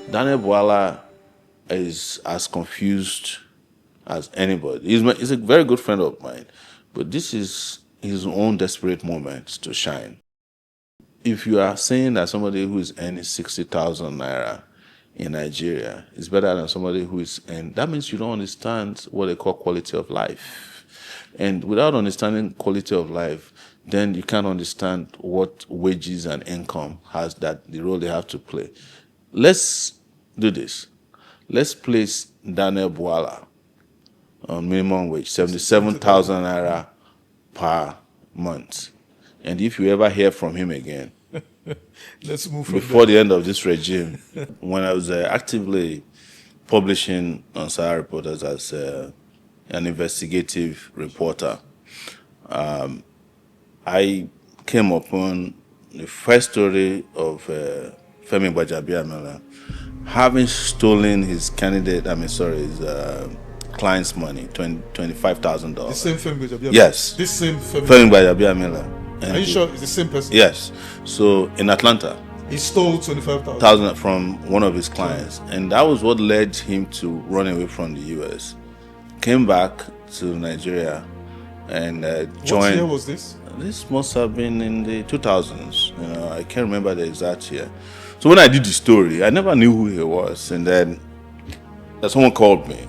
Daniel Bwala is as confused as anybody. He's a very good friend of mine, but this is his own desperate moment to shine. If you are saying that somebody who is earning 60,000 naira in Nigeria is better than somebody who is earning, that means you don't understand what they call quality of life. And without understanding quality of life, then you can't understand what wages and income has that the role they have to play. Let's do this. Let's place Daniel Bwala on minimum wage, 77,000 naira per month. And if you ever hear from him again, let's move from before there. the end of this regime, when I was actively publishing on Sowore Reporters as an investigative reporter, I came upon the first story of Femi Gbajabiamila having stolen his client's money, $25,000. The same Femi Gbajabiamila? Yes. This same Femi Gbajabiamila. Are you sure it's the same person? Yes. So in Atlanta, he stole 25,000 from one of his clients, and that was what led him to run away from the U.S. Came back to Nigeria and joined. What year was this? This must have been in the 2000s. I can't remember the exact year. So when I did the story, I never knew who he was, and then someone called me,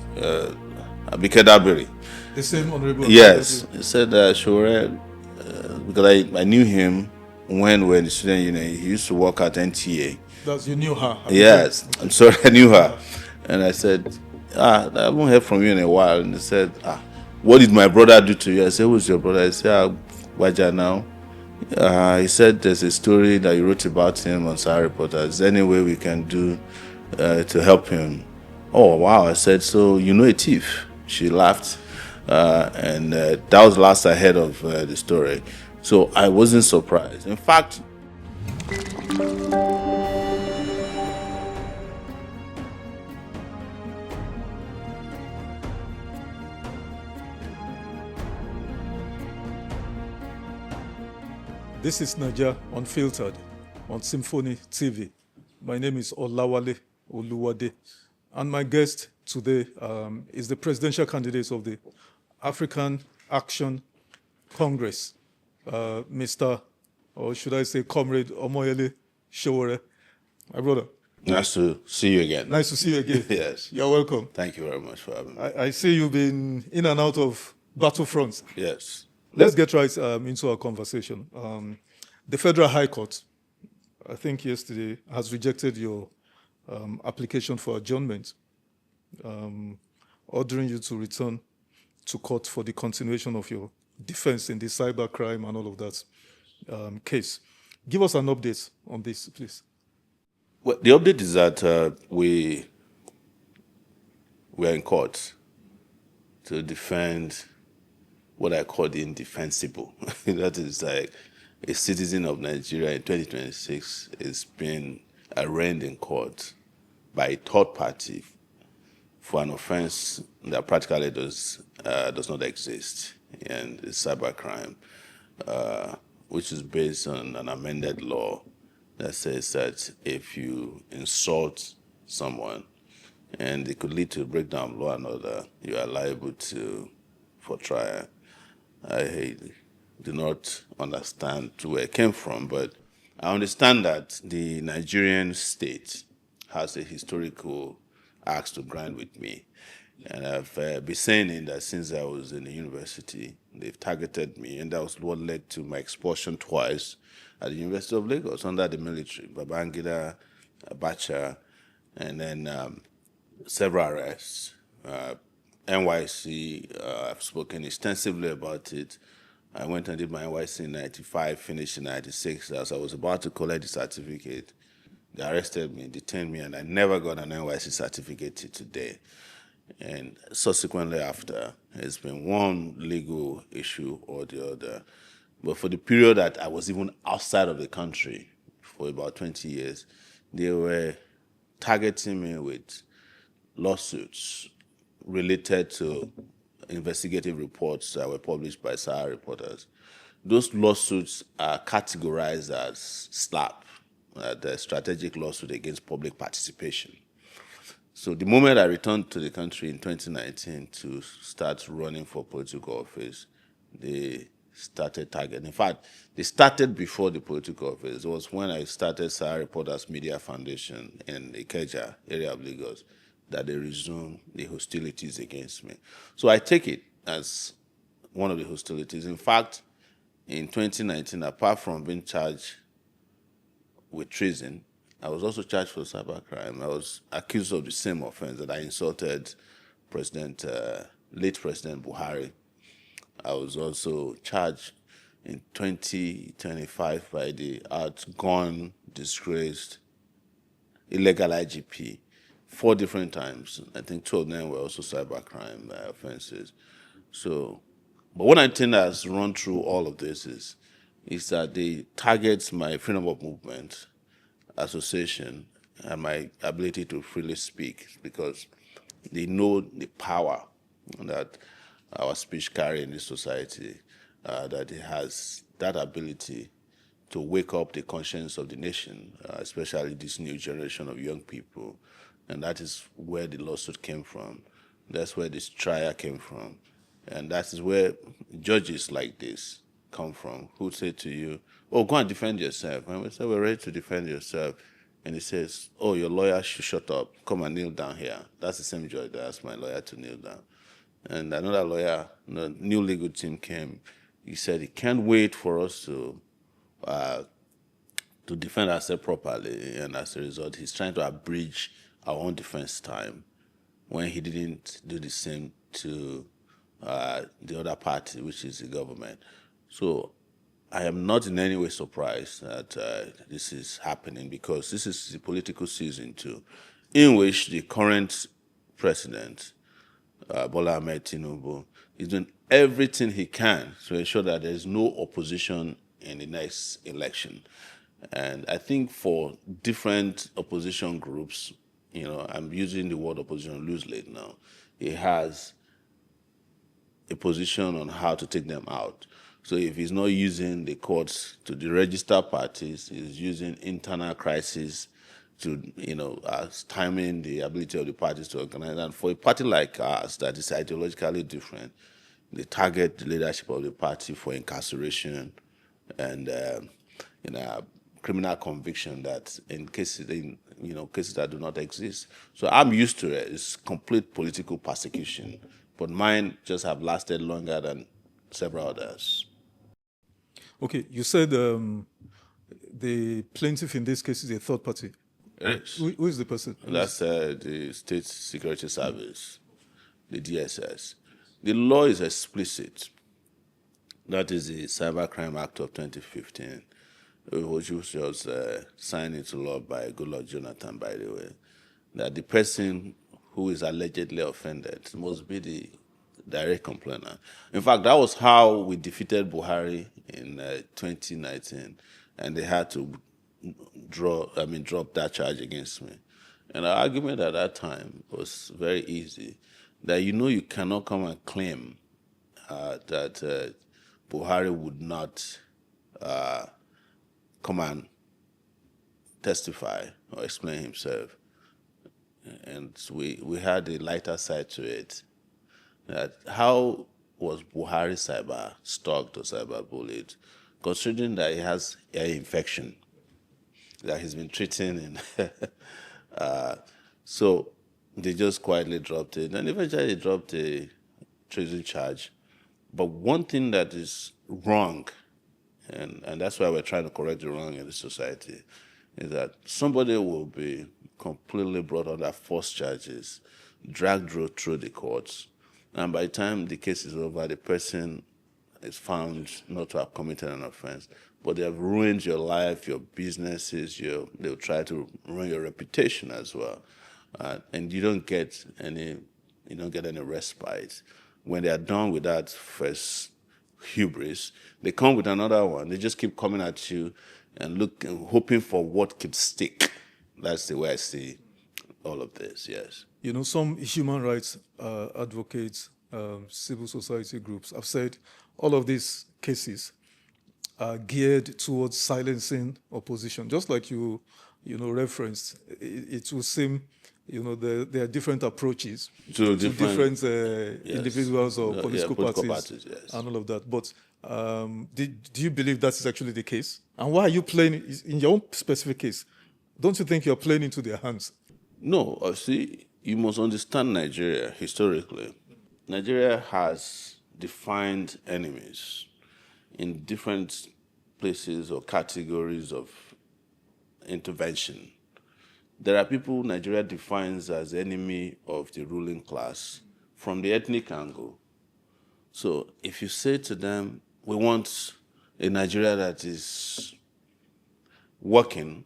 Abike Dabiri. The same honorable. Yes, he said Sowore, because I knew him when we were in the student union. He used to work at NTA. You knew her? Yes, I'm sorry, I knew her. And I said, I haven't heard from you in a while. And he said, what did my brother do to you? I said, who's your brother? I said, Waja now. He said there's a story that you wrote about him on Sowore Reporters. Is there any way we can do to help him? Oh, wow. I said, so you know a thief? She laughed. And that was the last I heard of the story. So I wasn't surprised. In fact, this is Naija Unfiltered on SYMFONI TV. My name is Olawale Oluwade, and my guest today is the presidential candidate of the African Action Congress, Mr. or should I say Comrade Omoyele Sowore. My brother. Nice to see you again. Nice to see you again. Yes. You're welcome. Thank you very much for having me. I see you've been in and out of battlefronts. Yes. Let's get right into our conversation. The Federal High Court, I think yesterday, has rejected your application for adjournment, ordering you to return to court for the continuation of your defense in the cybercrime and all of that case. Give us an update on this, please. Well, the update is that we are in court to defend what I call the indefensible. That is like a citizen of Nigeria in 2026 is being arraigned in court by a third party for an offense that practically does not exist, and it's cybercrime, which is based on an amended law that says that if you insult someone and it could lead to a breakdown of law and order, you are liable for trial. I do not understand where it came from, but I understand that the Nigerian state has a historical axe to grind with me. And I've been saying that since I was in the university, they've targeted me, and that was what led to my expulsion twice at the University of Lagos under the military, Babangida, Abacha, and then several arrests. NYC, I've spoken extensively about it. I went and did my NYC in 95, finished in 96. As I was about to collect the certificate, they arrested me, detained me, and I never got an NYC certificate till today. And subsequently after, it's been one legal issue or the other. But for the period that I was even outside of the country, for about 20 years, they were targeting me with lawsuits related to investigative reports that were published by Sowore Reporters. Those lawsuits are categorized as SLAP, the strategic lawsuit against public participation. So the moment I returned to the country in 2019 to start running for political office, they started targeting. In fact, they started before the political office. It was when I started Sahara Reporters Media Foundation in Ikeja area of Lagos that they resumed the hostilities against me. So I take it as one of the hostilities. In fact, in 2019, apart from being charged with treason, I was also charged for cybercrime. I was accused of the same offense that I insulted late President Buhari. I was also charged in 2025 by the outgone, disgraced, illegal IGP 4 different times. I think 2 of them were also cybercrime offenses. So, but one thing that has run through all of this is that they target my freedom of movement, association, and my ability to freely speak because they know the power that our speech carry in this society, that it has that ability to wake up the conscience of the nation, especially this new generation of young people. And that is where the lawsuit came from. That's where this trial came from. And that is where judges like this come from, who say to you, oh, go and defend yourself. And we say, we're ready to defend yourself. And he says, oh, your lawyer should shut up. Come and kneel down here. That's the same judge that asked my lawyer to kneel down. And another lawyer, the new legal team came. He said he can't wait for us to defend ourselves properly. And as a result, he's trying to abridge our own defense time when he didn't do the same to the other party, which is the government. So I am not in any way surprised that this is happening because this is the political season too, in which the current president, Bwala Tinubu, is doing everything he can to ensure that there is no opposition in the next election. And I think for different opposition groups, I'm using the word opposition loosely now, he has a position on how to take them out. So if he's not using the courts to deregister parties, he's using internal crisis to, timing the ability of the parties to organize. And for a party like ours that is ideologically different, they target the leadership of the party for incarceration and, criminal conviction that in cases that do not exist. So I'm used to it. It's complete political persecution, but mine just have lasted longer than several others. Okay, you said the plaintiff in this case is a third party. Yes. Who is the person? That's the State Security Service, the DSS. The law is explicit. That is the Cybercrime Act of 2015, which was signed into law by Goodluck Jonathan, by the way, that the person who is allegedly offended must be the direct complainant. In fact, that was how we defeated Buhari in 2019, and they had to drop that charge against me. And our argument at that time was very easy, that you cannot come and claim that Buhari would not come and testify or explain himself. And we had a lighter side to it. That how was Buhari cyber stalked or cyber bullied, considering that he has ear infection that he's been treating, so they just quietly dropped it, and eventually they dropped a treason charge. But one thing that is wrong, and that's why we're trying to correct the wrong in the society, is that somebody will be completely brought under false charges, dragged through the courts, and by the time the case is over, the person is found not to have committed an offense, but they have ruined your life, your businesses, they'll try to ruin your reputation as well. And you don't get any respite. When they are done with that first hubris, they come with another one. They just keep coming at you and hoping for what could stick. That's the way I see all of this, yes. Some human rights advocates, civil society groups have said all of these cases are geared towards silencing opposition, just like you referenced, it will seem, there are different approaches To to different, different yes. individuals or political, political parties, yes. and all of that. But do you believe that is actually the case? And why are you playing, in your own specific case, don't you think you're playing into their hands? No, see, you must understand Nigeria historically. Nigeria has defined enemies in different places or categories of intervention. There are people Nigeria defines as enemy of the ruling class from the ethnic angle. So if you say to them, we want a Nigeria that is working,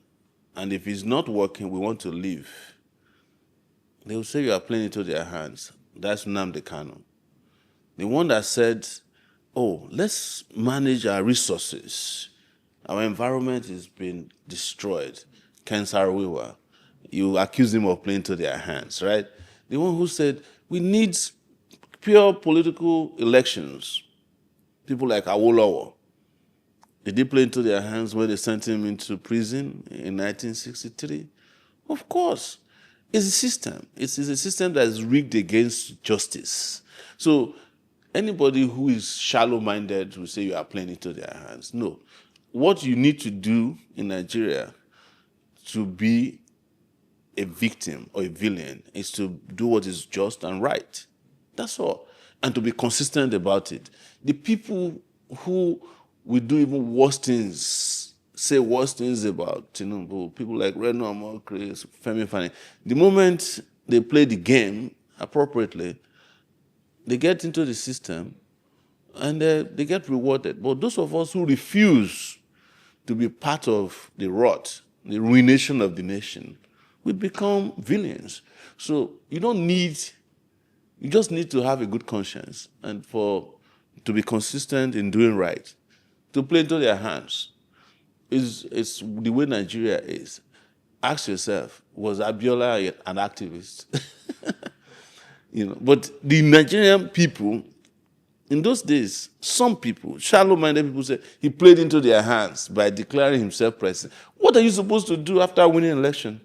and if it's not working, we want to leave, they will say you are playing into their hands. That's Nnamdi Kanu. The one that said, oh, let's manage our resources. Our environment is being destroyed. Ken Saro-Wiwa. You accuse him of playing to their hands, right? The one who said, we need pure political elections. People like Awolowo. Did he play into their hands when they sent him into prison in 1963? Of course. It's a system. It's a system that is rigged against justice. So anybody who is shallow-minded will say you are playing into their hands. No. What you need to do in Nigeria to be a victim or a villain is to do what is just and right. That's all. And to be consistent about it. The people who will do even worse things, say worse things about Tinubu, people like Remi, SYMFONI, the moment they play the game appropriately, they get into the system and they get rewarded. But those of us who refuse to be part of the rot, the ruination of the nation, we become villains. So you just need to have a good conscience and to be consistent in doing right. To play into their hands is the way Nigeria is. Ask yourself, was Abiola an activist? But the Nigerian people, in those days, some people, shallow-minded people, say he played into their hands by declaring himself president. What are you supposed to do after winning an election?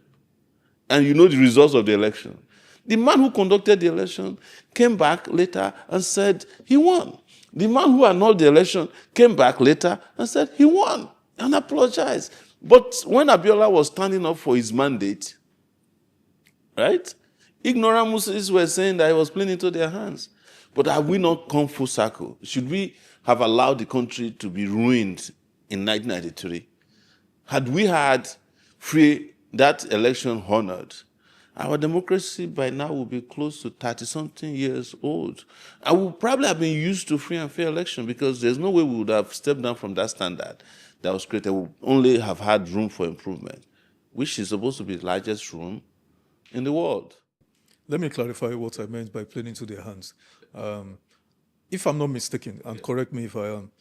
And you know the results of the election. The man who conducted the election came back later and said he won. The man who annulled the election came back later and said he won and apologized. But when Abiola was standing up for his mandate, right, ignoramuses were saying that he was playing into their hands. But have we not come full circle? Should we have allowed the country to be ruined in 1993? Had we had that election honored, our democracy by now would be close to 30-something years old. I would probably have been used to free and fair election because there's no way we would have stepped down from that standard that was created. We would only have had room for improvement, which is supposed to be the largest room in the world. Let me clarify what I meant by playing into their hands. If I'm not mistaken, and correct me if I am,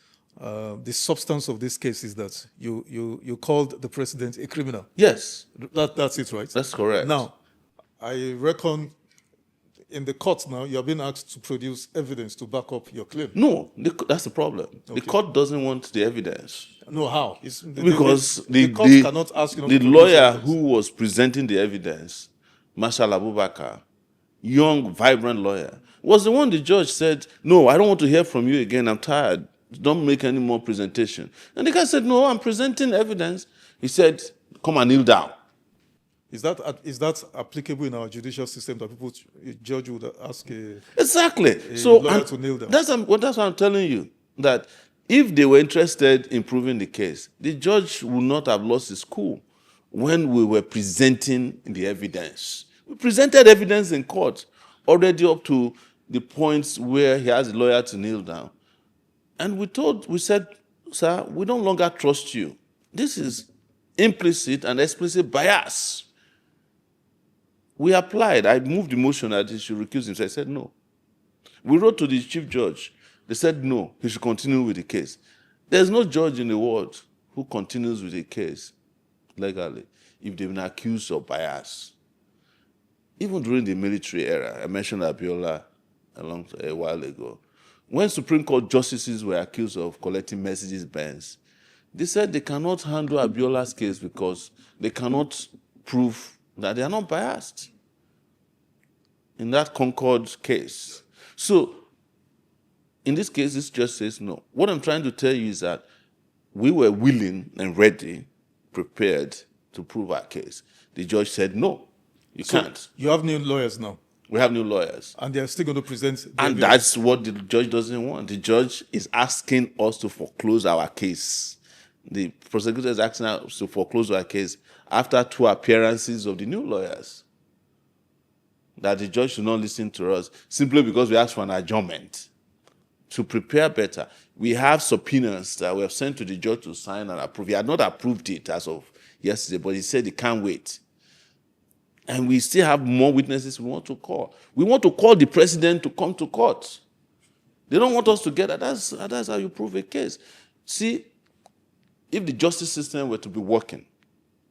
the substance of this case is that you called the president a criminal. Yes. That's it, right? That's correct. Now, I reckon in the court now, you are being asked to produce evidence to back up your claim. No, that's the problem. Okay. The court doesn't want the evidence. No, how? Because the court cannot ask you the lawyer who was presenting the evidence, Marshal Abubakar, young, vibrant lawyer, was the one the judge said, no, I don't want to hear from you again. I'm tired. Don't make any more presentation. And the guy said, no, I'm presenting evidence. He said, come and kneel down. Is that applicable in our judicial system that a judge would ask a lawyer to kneel down? That's what I'm telling you, that if they were interested in proving the case, the judge would not have lost his cool when we were presenting the evidence. We presented evidence in court already up to the points where he has a lawyer to kneel down. And we said, sir, we no longer trust you. This is implicit and explicit bias. We applied. I moved the motion that he should recuse himself. I said no. We wrote to the chief judge. They said no, he should continue with the case. There's no judge in the world who continues with a case legally if they've been accused of bias. Even during the military era, I mentioned Abiola a while ago, when Supreme Court justices were accused of collecting Mercedes-Benz, They said they cannot handle Abiola's case because they cannot prove that they are not biased in that Concord case. So, in this case, this just says no. What I'm trying to tell you is that we were willing and ready, prepared to prove our case. The judge said, no, you can't. You have new lawyers now. We have new lawyers. And they're still going to present the And evidence. that's what the judge doesn't want. The judge is asking us to foreclose our case. The prosecutor is asking us to foreclose our case after 2 appearances of the new lawyers. That the judge should not listen to us simply because we asked for an adjournment. To prepare better, we have subpoenas that we have sent to the judge to sign and approve. He had not approved it as of yesterday, but he said he can't wait. And we still have more witnesses we want to call. We want to call the president to come to court. They don't want us to get that. That's how you prove a case. See, if the justice system were to be working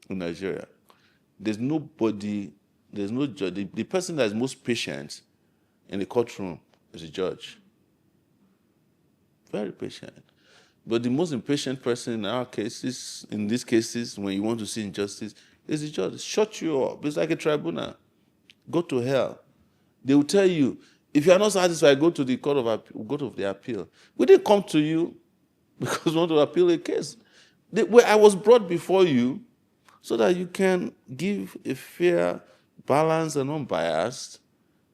in Nigeria, there's nobody, there's no judge. The person that is most patient in the courtroom is the judge. Very patient. But the most impatient person in our cases, in these cases, when you want to see injustice, is the judge. Shut you up. It's like a tribunal. Go to hell. They will tell you, if you are not satisfied, go to the court of appeal. Go to the appeal. We didn't come to you because we want to appeal a case. I was brought before you so that you can give a fair, balanced, and unbiased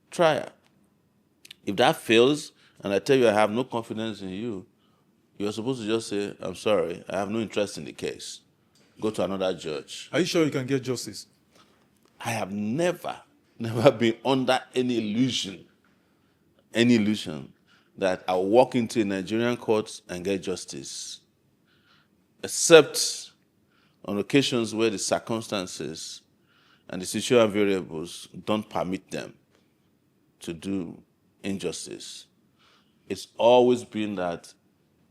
trial. If that fails, and I tell you I have no confidence in you, you're supposed to just say, I'm sorry, I have no interest in the case. Go to another judge. Are you sure you can get justice? I have never been under any illusion that I'll walk into a Nigerian court and get justice. Except on occasions where the circumstances and the situational variables don't permit them to do injustice. It's always been that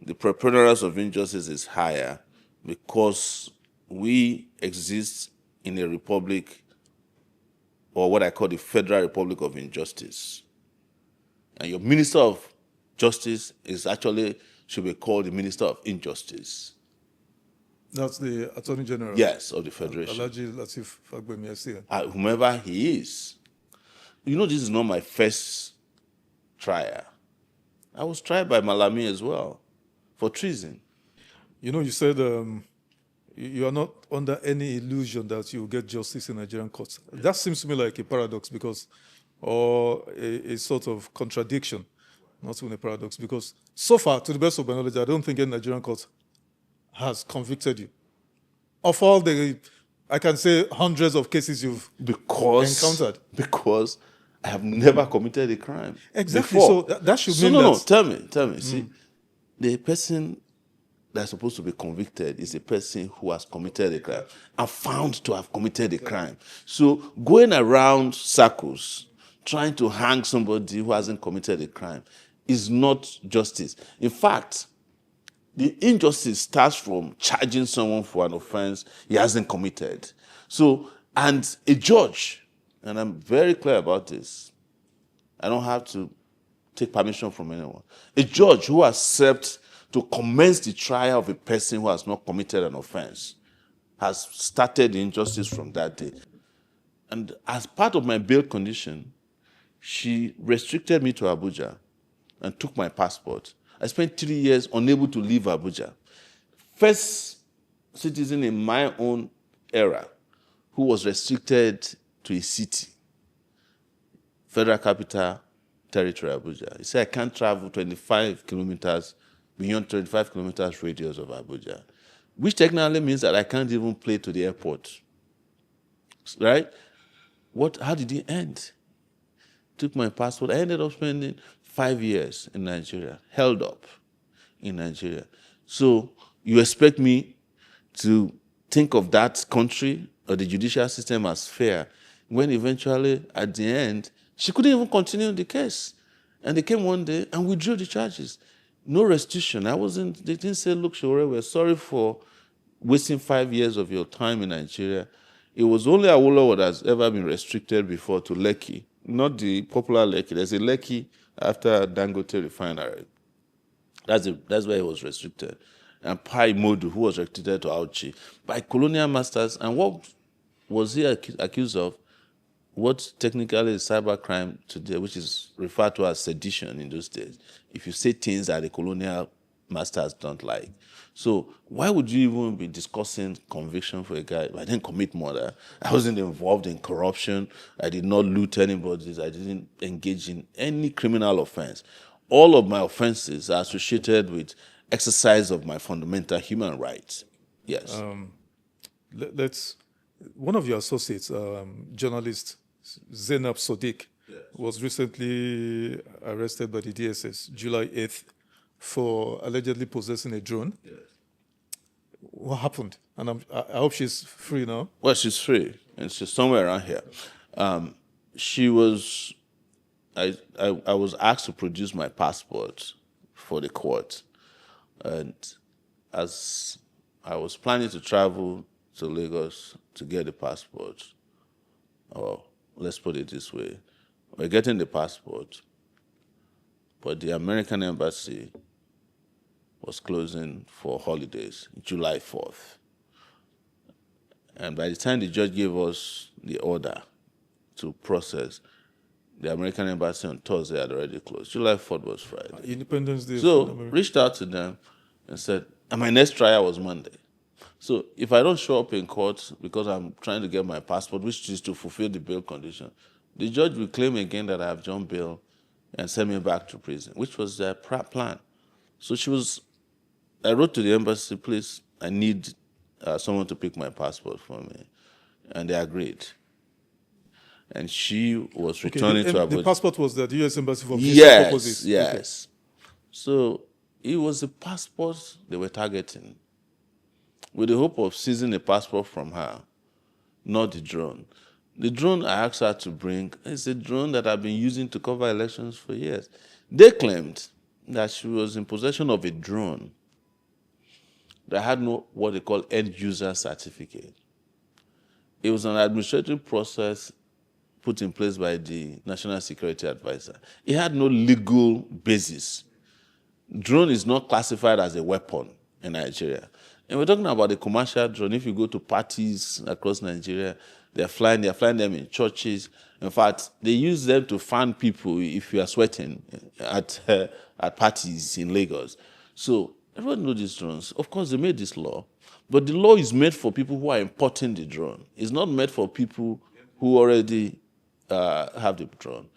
the preponderance of injustice is higher because we exist in a republic, or what I call the Federal Republic of Injustice. And your Minister of Justice should be called the Minister of Injustice. That's the Attorney General? Yes, of the Federation. Alhaji Lateef Fagbemi. Whomever he is. You know, this is not my first trial. I was tried by Malami as well for treason. You know, you said you are not under any illusion that you will get justice in Nigerian courts. That seems to me like a paradox or a sort of contradiction, not even a paradox, because so far, to the best of my knowledge, I don't think any Nigerian court has convicted you. Of all I can say hundreds of cases you've encountered. Because I have never committed a crime. Exactly. Before. So that should mean that... No, tell me. See, the person that's supposed to be convicted is a person who has committed a crime and found to have committed a crime. So going around circles, trying to hang somebody who hasn't committed a crime is not justice. In fact, the injustice starts from charging someone for an offense he hasn't committed. So, and a judge, and I'm very clear about this, I don't have to take permission from anyone. A judge who accepts to commence the trial of a person who has not committed an offense has started the injustice from that day. And as part of my bail condition, she restricted me to Abuja and took my passport. I spent 3 years unable to leave Abuja. First citizen in my own era who was restricted to a city, Federal Capital Territory, Abuja. He said, I can't travel 25 kilometers, beyond 25 kilometers radius of Abuja, which technically means that I can't even play to the airport, right? How did it end? Took my passport. I ended up spending 5 years in Nigeria, held up in Nigeria. So you expect me to think of that country or the judicial system as fair when eventually, at the end, she couldn't even continue the case. And they came one day and withdrew the charges. No restitution. They didn't say, look, Sowore, we're sorry for wasting 5 years of your time in Nigeria. It was only Awolowo that has ever been restricted before to Lekki, not the popular Lekki. There's a Lekki after Dangote refinery. That's where he was restricted. and Pai Modu, who was recruited to Auchi by colonial masters. And what was he accused of? What technically is cybercrime today, which is referred to as sedition in those days, if you say things that the colonial masters don't like. So why would you even be discussing conviction for a guy? I didn't commit murder. I wasn't involved in corruption. I did not loot anybody. I didn't engage in any criminal offense. All of my offenses are associated with exercise of my fundamental human rights. Yes. Let's. One of your associates, journalist Zainab Sodiq, was recently arrested by the DSS, July 8th, for allegedly possessing a drone. Yes. What happened? And I hope she's free now. Well, she's free, and she's somewhere around here. She was. I was asked to produce my passport for the court, and as I was planning to travel to Lagos to get the passport, or let's put it this way, we're getting the passport, but the American embassy was closing for holidays, July 4th. And by the time the judge gave us the order to process, the American embassy on Thursday had already closed. July 4th was Friday. Independence Day. So reached out to them and said, and my next trial was Monday. So if I don't show up in court because I'm trying to get my passport, which is to fulfill the bail condition, the judge will claim again that I have jumped bail and send me back to prison, which was their plan. So I wrote to the embassy, please, I need someone to pick my passport for me. And they agreed. And she was returning to Abuja. The passport was the U.S. Embassy for visa purposes? Yes. Okay. So it was the passport they were targeting, with the hope of seizing the passport from her, not the drone. The drone I asked her to bring is a drone that I've been using to cover elections for years. They claimed that she was in possession of a drone that had no what they call end-user certificate. It was an administrative process put in place by the National Security Advisor. It had no legal basis. Drone is not classified as a weapon in Nigeria. And we're talking about a commercial drone. If you go to parties across Nigeria, they're flying them in churches. In fact, they use them to fan people if you are sweating at parties in Lagos. So everyone knows these drones. Of course, they made this law, but the law is made for people who are importing the drone. It's not made for people who already have the drone.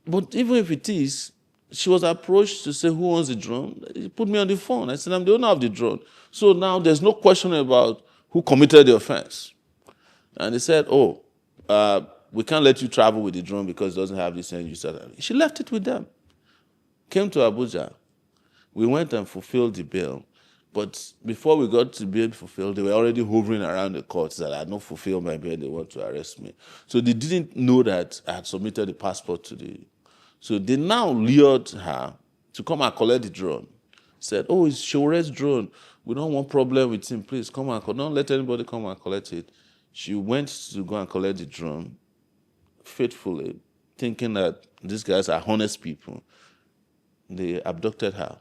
But even if it is, she was approached to say, who owns the drone? He put me on the phone. I said, I'm the owner of the drone. So now there's no question about who committed the offense. And they said, we can't let you travel with the drone because it doesn't have this end user. She left it with them. Came to Abuja. We went and fulfilled the bail. But before we got to bail fulfilled, they were already hovering around the courts that I had not fulfilled my bail. They want to arrest me. So they didn't know that I had submitted the passport to the... So they now lured her to come and collect the drone. Said, it's Sowore's drone. We don't want problem with him. Please come and don't let anybody come and collect it. She went to go and collect the drone faithfully, thinking that these guys are honest people. They abducted her.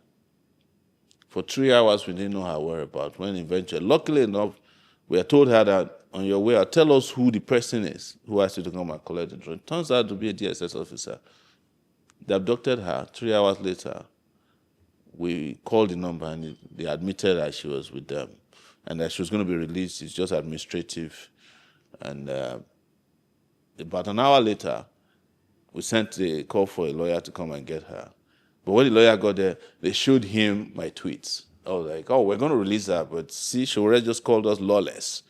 For 3 hours, we didn't know her whereabouts. When eventually, luckily enough, we had told her that on your way out, tell us who the person is who asked you to come and collect the drone. Turns out to be a DSS officer. They abducted her. 3 hours later, we called the number and they admitted that she was with them and that she was going to be released. It's just administrative. And about an hour later, we sent a call for a lawyer to come and get her. But when the lawyer got there, they showed him my tweets. I was like, we're going to release her, but see, Sowore just called us lawless.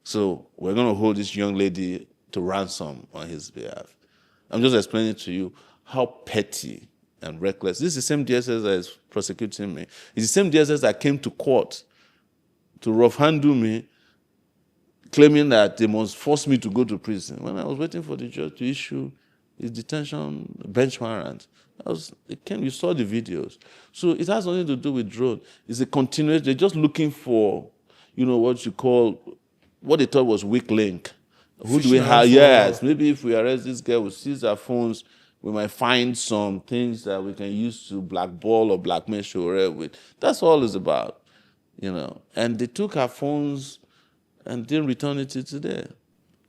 So we're going to hold this young lady to ransom on his behalf. I'm just explaining to you how petty and reckless. This is the same DSS that is prosecuting me. It's the same DSS that came to court to rough-handle me, claiming that they must force me to go to prison. When I was waiting for the judge to issue his detention bench warrant, you saw the videos. So it has nothing to do with drone. It's a continuous, they're just looking for, what they thought was weak link. Who do we have? Yes, maybe if we arrest this girl, we seize her phones, we might find some things that we can use to blackball or blackmail Sowore with. That's all it's about. and they took her phones and didn't return it till today.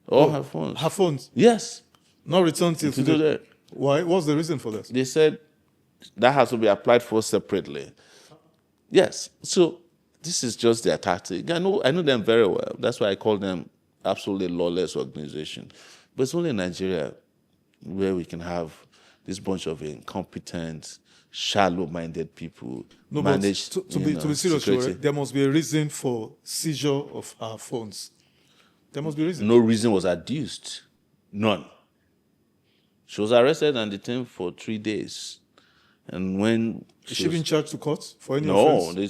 All her phones. Her phones? Yes. Not returned till today. Why? What's the reason for that? They said that has to be applied for separately. Yes. So this is just their tactic. I know them very well. That's why I call them absolutely lawless organization. But it's only in Nigeria where we can have this bunch of incompetent, shallow-minded people manage to be serious, Sowore, there must be a reason for seizure of our phones. There must be a reason. No reason was adduced. None. She was arrested and detained for 3 days. And when Is she been charged to court for any No, offense? they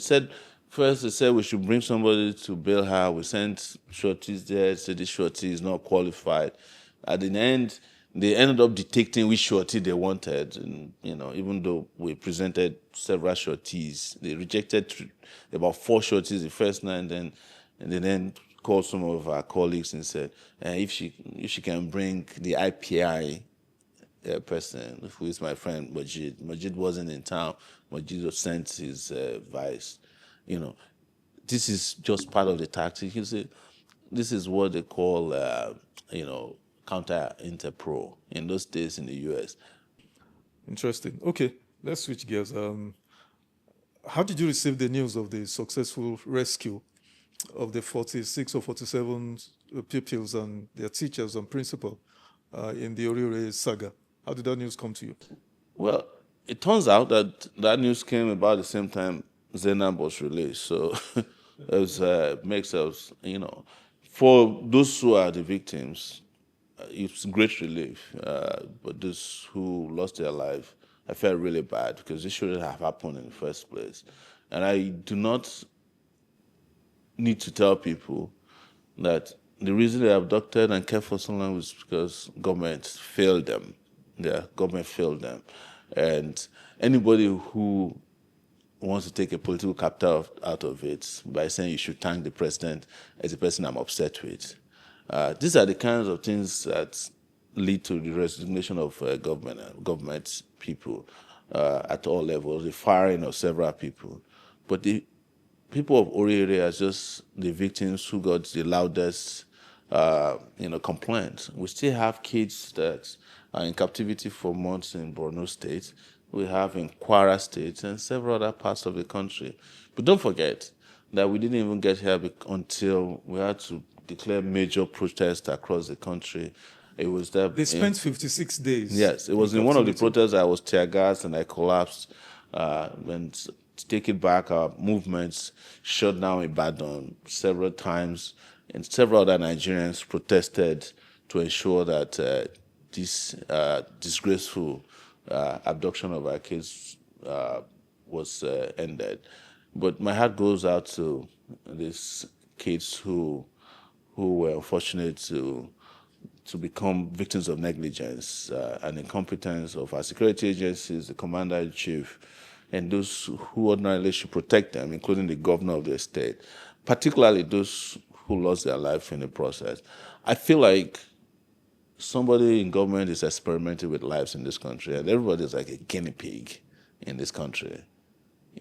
said we should bring somebody to bail her. We sent shorties there, said this shorty is not qualified. At the end, they ended up detecting which shorty they wanted. And, even though we presented several shorties, they rejected about 4 shorties the first night, and they then called some of our colleagues and said, if she can bring the IPI person, who is my friend Majid. Majid wasn't in town. Majid sent his vice. This is just part of the tactic. You see, this is what they call, counter interpro in those days in the U.S. Interesting. Okay, let's switch gears. How did you receive the news of the successful rescue of the 46 or 47 pupils and their teachers and principal in the Iroele saga? How did that news come to you? Well, it turns out that news came about the same time Zainab was released. So it makes us, for those who are the victims, it's great relief. But those who lost their life, I felt really bad because this shouldn't have happened in the first place. And I do not need to tell people that the reason they abducted and kept for so long was because government failed them. Yeah, government failed them. And anybody who wants to take a political capital out of it by saying you should thank the president as a person I'm upset with. These are the kinds of things that lead to the resignation of government people at all levels, the firing of several people. But the people of Iroele are just the victims who got the loudest complaints. We still have kids that are in captivity for months in Borno State. We have in Kwara State and several other parts of the country. But don't forget that we didn't even get here until we had to declare major protests across the country. It was that they spent 56 days. Yes, it was in one of the protests I was tear gassed and I collapsed. And to take it back, our movements shut down Ibadan several times, and several other Nigerians protested to ensure that this disgraceful abduction of our kids was ended. But my heart goes out to these kids who were unfortunate to become victims of negligence and incompetence of our security agencies, the commander-in-chief, and those who ordinarily should protect them, including the governor of the state, particularly those who lost their life in the process. I feel like somebody in government is experimenting with lives in this country, and everybody is like a guinea pig in this country,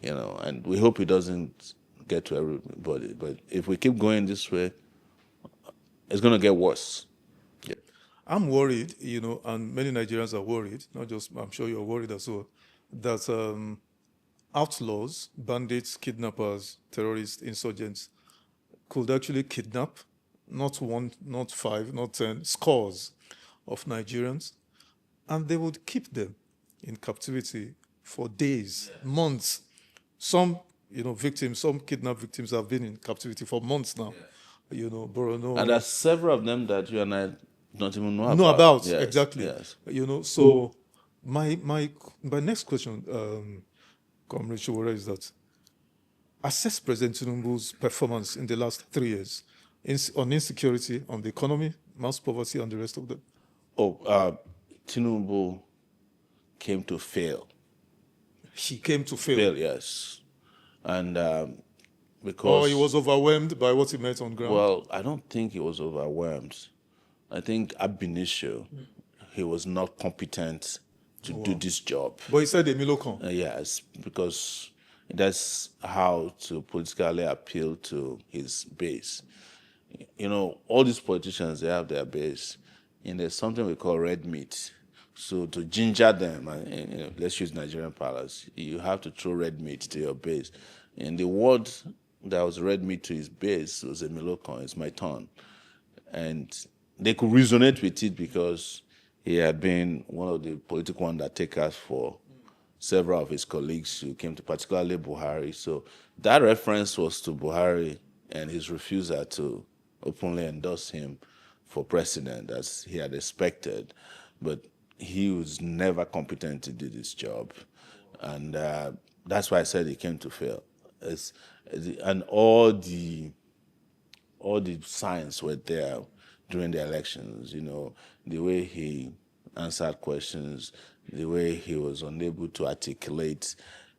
and we hope it doesn't get to everybody. But if we keep going this way, it's going to get worse. Yeah. I'm worried, and many Nigerians are worried, not just, I'm sure you're worried as well, that outlaws, bandits, kidnappers, terrorists, insurgents could actually kidnap not 1, not 5, not 10, scores of Nigerians, and they would keep them in captivity for days, months. Some, victims, some kidnapped victims have been in captivity for months now. Borno. And there's several of them that you and I don't even know about. Know about, yes, exactly. Yes. So my next question, Comrade Sowore, is that assess President Tinubu's performance in the last 3 years on insecurity, on the economy, mass poverty, and the rest of them. Tinubu came to fail. He came to fail. Fail, yes. And because... Or he was overwhelmed by what he met on ground? Well, I don't think he was overwhelmed. I think ab initio, he was not competent to do this job. But he said Emilio Kan. Yes, because That's how to politically appeal to his base. All these politicians, they have their base, and there's something we call red meat. So to ginger them, let's use Nigerian parlance, you have to throw red meat to your base. And the word that was red meat to his base was a Milocon, it's my turn. And they could resonate with it because he had been one of the political undertakers for several of his colleagues who came to, particularly Buhari. So that reference was to Buhari and his refusal to openly endorse him for president, as he had expected. But he was never competent to do this job. And that's why I said he came to fail. And all the signs were there during the elections, the way he answered questions, the way he was unable to articulate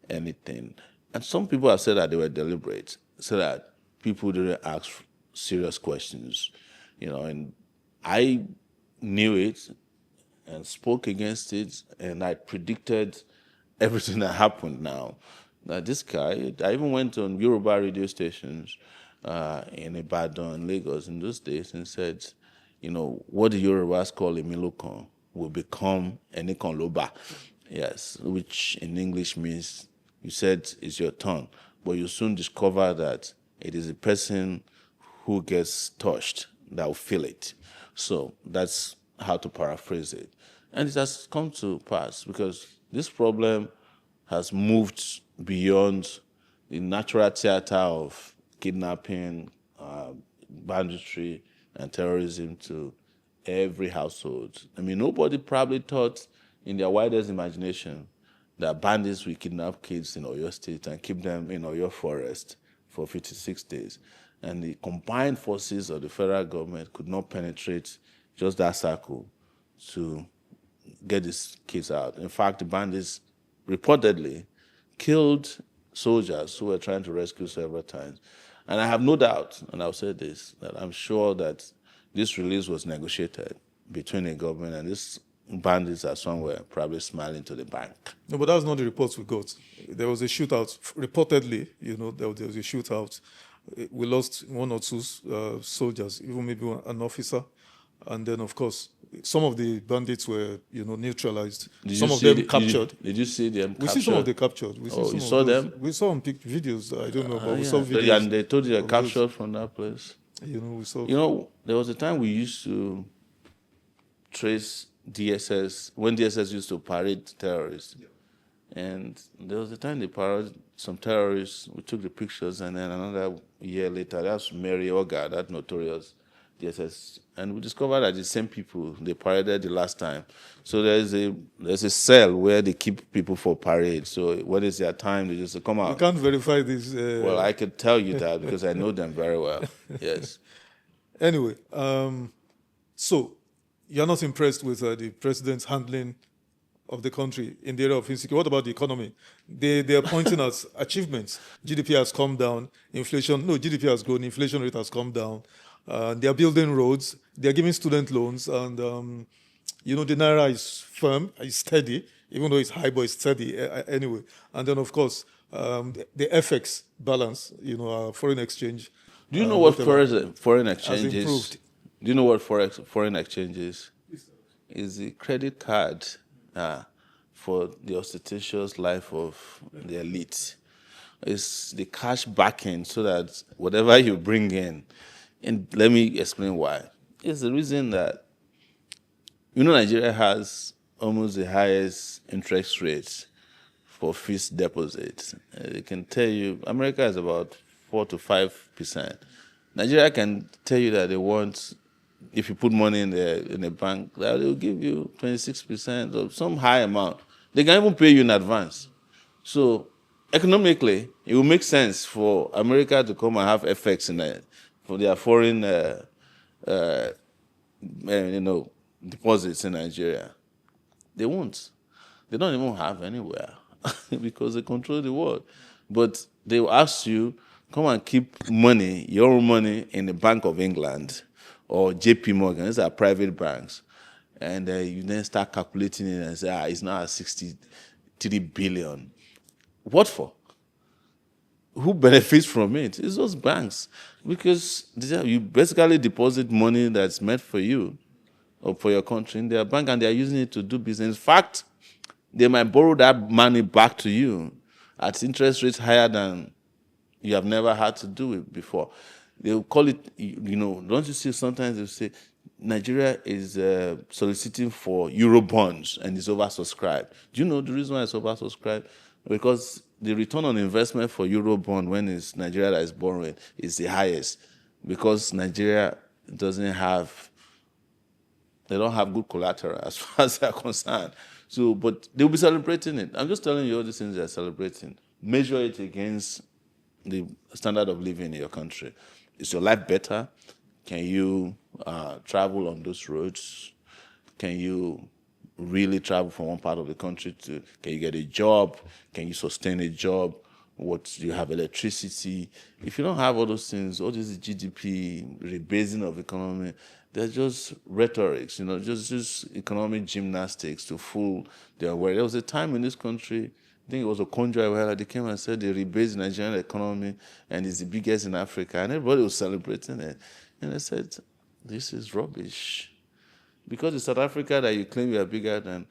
anything. And some people have said that they were deliberate, so that people didn't ask serious questions, and I knew it and spoke against it, and I predicted everything that happened now. Now, this guy, I even went on Yoruba radio stations in Ibadan, Lagos in those days and said, what the Yorubas call a Milokon will become a Nikon Loba. Yes, which in English means you said it's your turn, but you soon discover that it is a person who gets touched that will feel it. So that's how to paraphrase it. And it has come to pass because this problem has moved beyond the natural theater of kidnapping, banditry, and terrorism to every household. I mean, nobody probably thought in their widest imagination that bandits will kidnap kids in Oyo State and keep them in Oyo Forest for 56 days. And the combined forces of the federal government could not penetrate just that circle to get these kids out. In fact, the bandits reportedly killed soldiers who were trying to rescue several times. And I have no doubt, and I'll say this, that I'm sure that this release was negotiated between the government and these bandits are somewhere probably smiling to the bank. No, but that's not the reports we got. There was a shootout. Reportedly, there was a shootout. We lost one or two soldiers, even maybe an officer. And then, of course, some of the bandits were, neutralized. Some of them captured. Did you see them captured? We see some of them captured. You saw them? We saw them pick videos. I don't know, but we saw videos. And they told you they're captured from that place. We saw. There was a time we used to trace DSS, when DSS used to parade terrorists. Yeah. And there was a time they paraded some terrorists. We took the pictures, and then another year later, that's Mary Oga, that notorious DSS, and we discovered that the same people they paraded the last time. So there's a cell where they keep people for parade. So when it's their time, they just come out. You can't verify this. Well, I could tell you that because I know them very well. Yes. Anyway, so you're not impressed with the president's handling of the country in the area of insecurity. What about the economy? They are pointing at achievements. GDP has come down. GDP has grown. Inflation rate has come down. They are building roads. They are giving student loans. And, the Naira is firm, is steady, even though it's high, but it's steady anyway. And then, of course, the FX balance, foreign exchange. Do you know what foreign exchange is? Do you know what foreign exchange is? It's the credit card for the ostentatious life of the elite. It's the cash backing so that whatever you bring in, and let me explain why. It's the reason that, Nigeria has almost the highest interest rates for fixed deposits. They can tell you, America is about 4 to 5%. Nigeria can tell you that they want, if you put money in a bank, that they'll give you 26% or some high amount. They can even pay you in advance. So economically, it will make sense for America to come and have FX in it for their foreign, deposits in Nigeria. They won't. They don't even have anywhere because they control the world. But they will ask you, come and keep money, your own money, in the Bank of England or JP Morgan. These are private banks. And you then start calculating it and say, it's now at 63 billion. What for? who benefits from it? It's those banks, because you basically deposit money that's meant for you or for your country in their bank, and they are using it to do business. In fact, they might borrow that money back to you at interest rates higher than you have never had to do it before. They'll call it, don't you see sometimes they'll say Nigeria is soliciting for Euro bonds and is oversubscribed. Do you know the reason why it's oversubscribed? Because the return on investment for Euro bond when it's Nigeria that is borrowing is the highest, because Nigeria doesn't have, they don't have good collateral as far as they're concerned. So, but they'll be celebrating it. I'm just telling you all these things they're celebrating. Measure it against the standard of living in your country. Is your life better? Can you travel on those roads? Can you really travel from one part of the country to, can you get a job? Can you sustain a job? Do you have electricity? If you don't have all those things, all this GDP, rebasing of economy, they're just rhetorics, just economic gymnastics to fool their world. There was a time in this country, I think it was Iroele, they came and said they rebased the Nigerian economy and it's the biggest in Africa, and everybody was celebrating it. And I said, this is rubbish. Because in South Africa that you claim you are bigger than,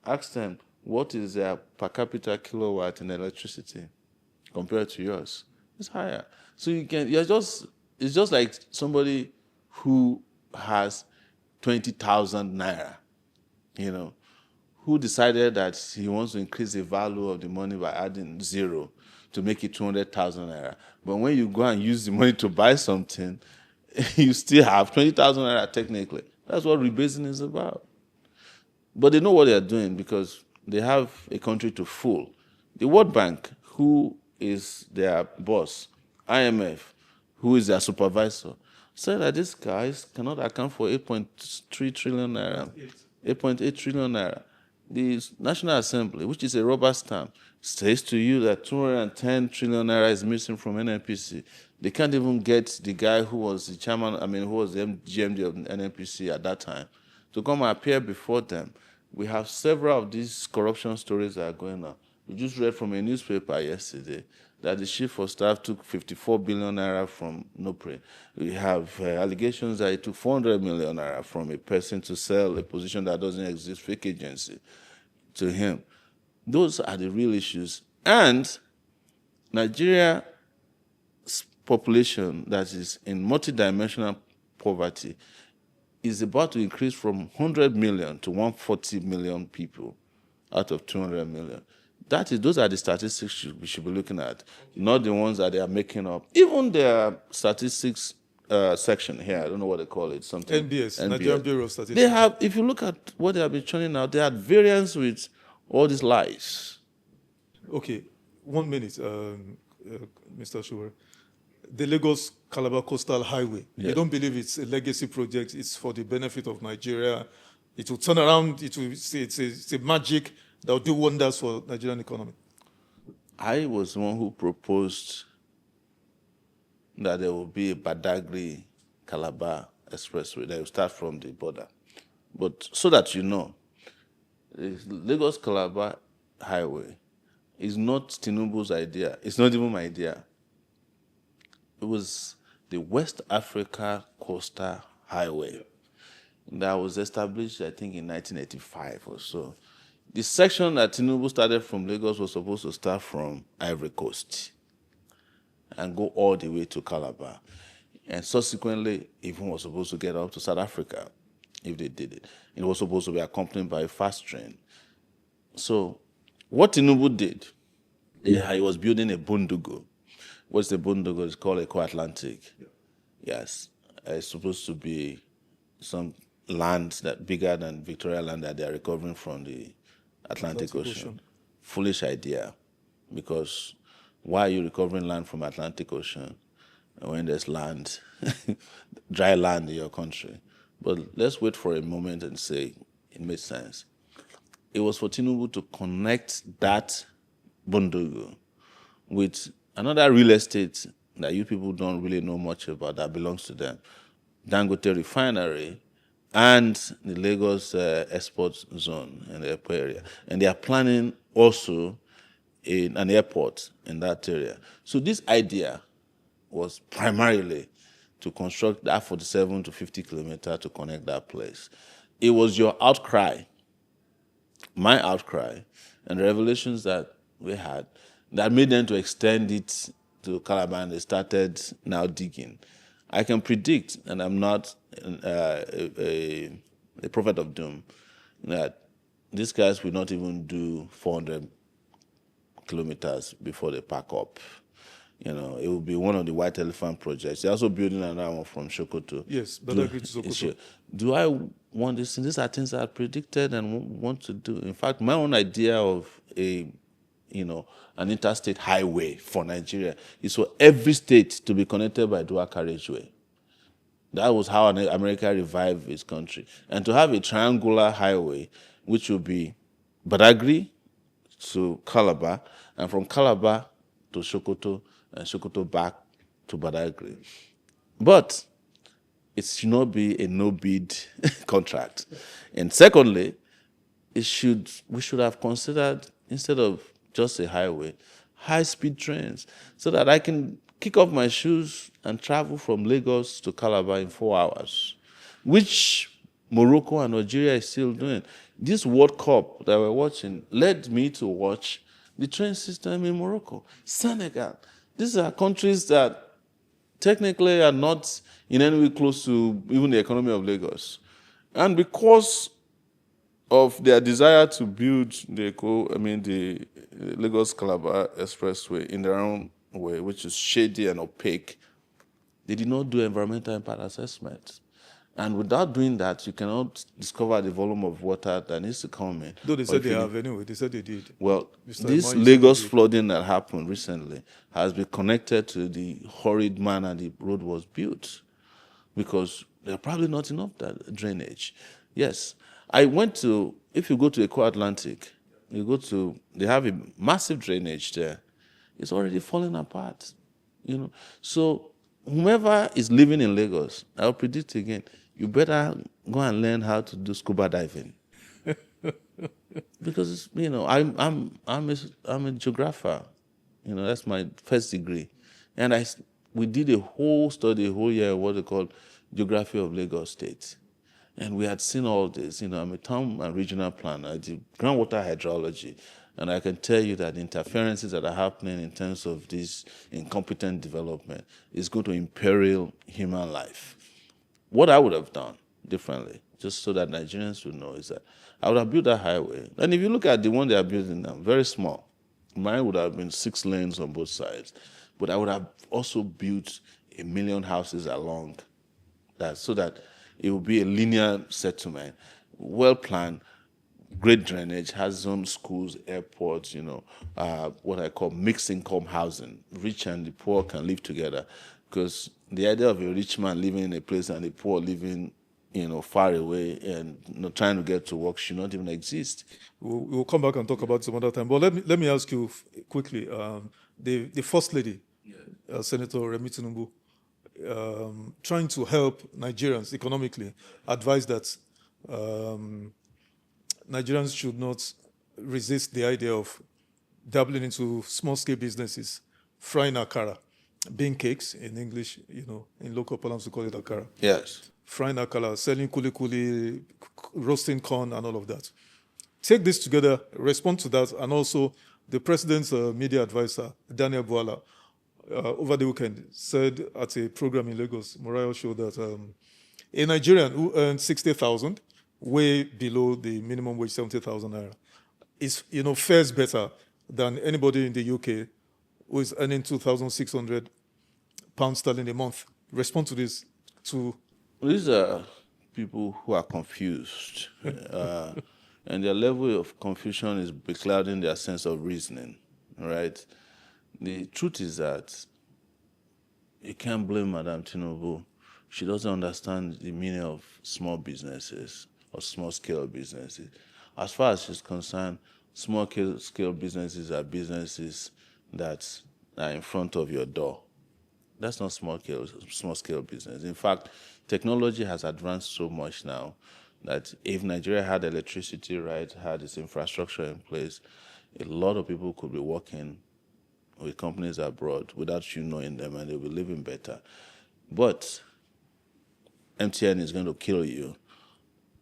ask them, what is their per capita kilowatt in electricity compared to yours? It's higher. So it's just like somebody who has 20,000 naira, who decided that he wants to increase the value of the money by adding zero to make it 200,000 naira. But when you go and use the money to buy something, you still have 20,000 naira technically. That's what rebasing is about. But they know what they're doing because they have a country to fool. The World Bank, who is their boss, IMF, who is their supervisor, said that these guys cannot account for 8.3 trillion naira, 8.8 trillion naira. The National Assembly, which is a rubber stamp, says to you that 210 trillion naira is missing from NNPC. They can't even get the guy who was the chairman, who was the GMD of NNPC at that time, to come and appear before them. We have several of these corruption stories that are going on. We just read from a newspaper yesterday that the chief of staff took 54 billion naira from NOPRE. We have allegations that he took 400 million naira from a person to sell a position that doesn't exist, fake agency, to him. Those are the real issues. And Nigeria's population that is in multidimensional poverty is about to increase from 100 million to 140 million people out of 200 million. Those are the statistics we should be looking at, not the ones that they are making up. Even their statistics section here, I don't know what they call it, something. NBS, Nigerian Bureau of Statistics. They have, if you look at what they have been churning out, they had variance with all these lies. Okay, 1 minute, Mr. Sowore. The Lagos Calabar Coastal Highway. Yeah. You don't believe it's a legacy project? It's for the benefit of Nigeria. It will turn around. It's a magic that will do wonders for Nigerian economy. I was the one who proposed that there will be a Badagry Calabar expressway that will start from the border. But so that you know, the Lagos Calabar Highway is not Tinubu's idea. It's not even my idea. It was the West Africa Coastal Highway that was established, I think, in 1985 or so. The section that Tinubu started from Lagos was supposed to start from Ivory Coast and go all the way to Calabar. And subsequently, even was supposed to get up to South Africa if they did it. It was supposed to be accompanied by a fast train. So what Tinubu did, he was building a bundugo. What's the bundugo? It's called Eco-Atlantic. Yeah. Yes. It's supposed to be some land that bigger than Victoria land that they are recovering from the Atlantic Ocean. Foolish idea. Because why are you recovering land from Atlantic Ocean when there's land, dry land in your country? But let's wait for a moment and say it makes sense. It was for Tinubu to connect that bundugo with another real estate that you people don't really know much about that belongs to them, Dangote Refinery and the Lagos export zone in the airport area. And they are planning also an airport in that area. So this idea was primarily to construct that 47 to 50 kilometer to connect that place. It was your outcry, my outcry, and the revelations that we had that made them to extend it to Calabar, and they started now digging. I can predict, and I'm not a prophet of doom, that these guys will not even do 400 kilometers before they pack up. You know, it will be one of the White Elephant projects. They're also building another one from Sokoto. Yes, Badagry to Sokoto. Do I want this? These are things I predicted and want to do. In fact, my own idea of an interstate highway for Nigeria is for every state to be connected by dual carriageway. That was how America revived its country. And to have a triangular highway, which will be Badagry to Calabar, and from Calabar to Sokoto, and Sokoto back to Badagry. But it should not be a no-bid contract. And secondly, we should have considered, instead of just a highway, high-speed trains, so that I can kick off my shoes and travel from Lagos to Calabar in 4 hours, which Morocco and Algeria is still doing. This World Cup that we're watching led me to watch the train system in Morocco, Senegal. These are countries that technically are not in any way close to even the economy of Lagos. And because of their desire to build the Lagos-Calabar Expressway in their own way, which is shady and opaque, they did not do environmental impact assessment. And without doing that, you cannot discover the volume of water that needs to come in. Though they said they have anyway. They said they did. Well, this Lagos flooding that happened recently has been connected to the horrid manner the road was built, because there are probably not enough drainage. Yes. If you go to Eco Atlantic, they have a massive drainage there. It's already falling apart. So whomever is living in Lagos, I'll predict again, you better go and learn how to do scuba diving. Because I'm a geographer. That's my first degree, and we did a whole year of what they call geography of Lagos State, and we had seen all this. I'm a town and regional planner. I did groundwater hydrology, and I can tell you that the interferences that are happening in terms of this incompetent development is going to imperil human life. What I would have done differently, just so that Nigerians would know, is that I would have built that highway. And if you look at the one they are building now, very small. Mine would have been 6 lanes on both sides. But I would have also built 1 million houses along that, so that it would be a linear settlement, well-planned, great drainage, has some schools, airports, what I call mixed income housing. Rich and the poor can live together. Because the idea of a rich man living in a place and the poor living, far away and trying to get to work should not even exist. We'll come back and talk about it some other time. But let me ask you quickly. The First Lady, Senator Remi Tinubu, trying to help Nigerians economically, advised that Nigerians should not resist the idea of dabbling into small-scale businesses, frying akara, bean cakes in English, in local parlance we call it akara. Yes. Frying akara, selling kuli, roasting corn, and all of that. Take this together, respond to that, and also the president's media advisor, Daniel Bwala, over the weekend said at a program in Lagos, Morale showed that a Nigerian who earned 60,000, way below the minimum wage, 70,000 naira, is fares better than anybody in the UK who is earning 2,600 pounds sterling a month. Respond to this. These are people who are confused, and their level of confusion is beclouding their sense of reasoning. Right? The truth is that you can't blame Madam Tinubu. She doesn't understand the meaning of small businesses or small-scale businesses. As far as she's concerned, small-scale businesses are businesses that are in front of your door. That's not small-scale business. In fact, technology has advanced so much now that if Nigeria had electricity, right, had its infrastructure in place, a lot of people could be working with companies abroad without you knowing them, and they'll be living better. But MTN is going to kill you.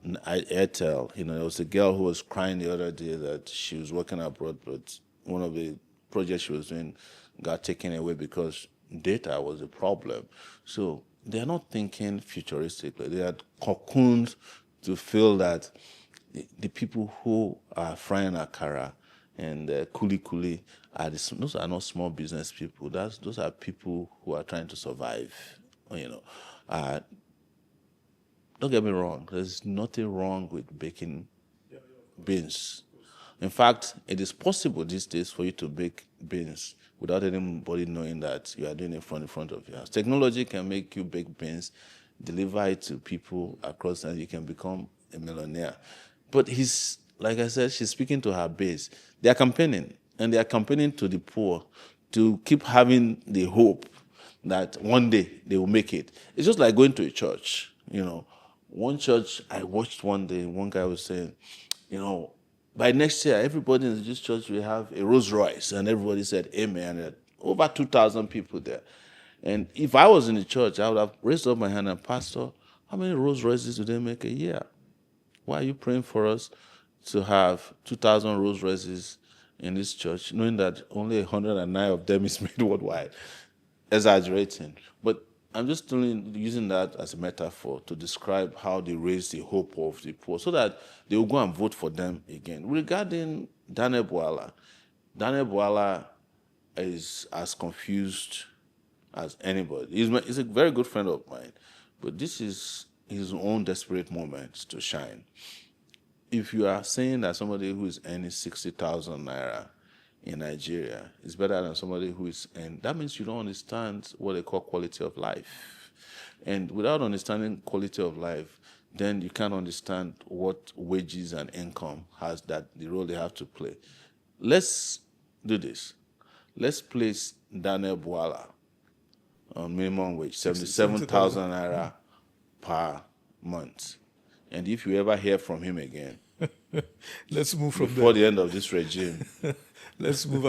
Airtel, there was a girl who was crying the other day that she was working abroad, but one of the projects she was doing got taken away because data was a problem. So they are not thinking futuristically. They are cocooned to feel that the people who are frying akara and kuli kuli those are not small business people. Those are people who are trying to survive. Uh, don't get me wrong. There's nothing wrong with baking beans. In fact, it is possible these days for you to bake beans without anybody knowing that you are doing it in front of your house. Technology can make you bake beans, deliver it to people across, and you can become a millionaire. But like I said, she's speaking to her base. They are campaigning, and they are campaigning to the poor to keep having the hope that one day they will make it. It's just like going to a church. One church I watched one day, one guy was saying, by next year, everybody in this church will have a Rolls Royce. And everybody said, amen. And over 2,000 people there. And if I was in the church, I would have raised up my hand and, Pastor, how many Rolls Royces do they make a year? Why are you praying for us to have 2,000 Rolls Royces in this church, knowing that only 109 of them is made worldwide? Exaggerating. But I'm just using that as a metaphor to describe how they raise the hope of the poor so that they will go and vote for them again. Regarding Bwala is as confused as anybody. He's a very good friend of mine, but this is his own desperate moment to shine. If you are saying that somebody who is earning 60,000 naira in Nigeria is better than somebody who is, and that means you don't understand what they call quality of life. And without understanding quality of life, then you can't understand what wages and income has, that the role they have to play. Let's do this. Let's place Bwala on minimum wage, 77,000 naira per month. And if you ever hear from him again, let's move from before there. the end of this regime, Let's move.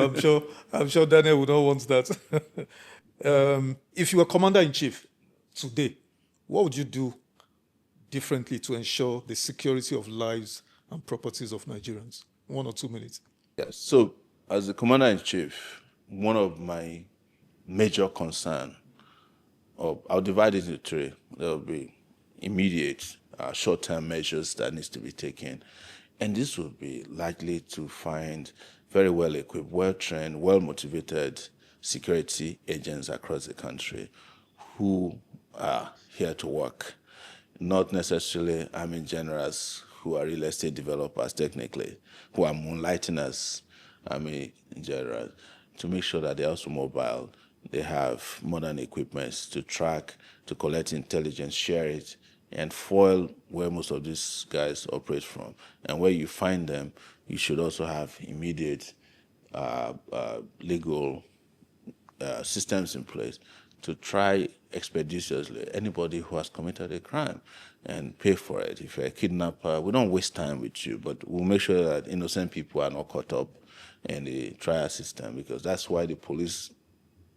I'm sure Daniel would not want that. If you were commander-in-chief today, what would you do differently to ensure the security of lives and properties of Nigerians? 1 or 2 minutes. yes. So, as the commander-in-chief, one of my major concern, I'll divide it into three. There will be immediate, short-term measures that needs to be taken, and this will be likely to find very well-equipped, well-trained, well-motivated security agents across the country who are here to work, not necessarily army generals who are real estate developers technically, who are moonlighting as army generals, to make sure that they're also mobile, they have modern equipment to track, to collect intelligence, share it, and foil where most of these guys operate from. And where you find them, you should also have immediate legal systems in place to try expeditiously anybody who has committed a crime and pay for it. If you're a kidnapper, we don't waste time with you, but we'll make sure that innocent people are not caught up in the trial system, because that's why the police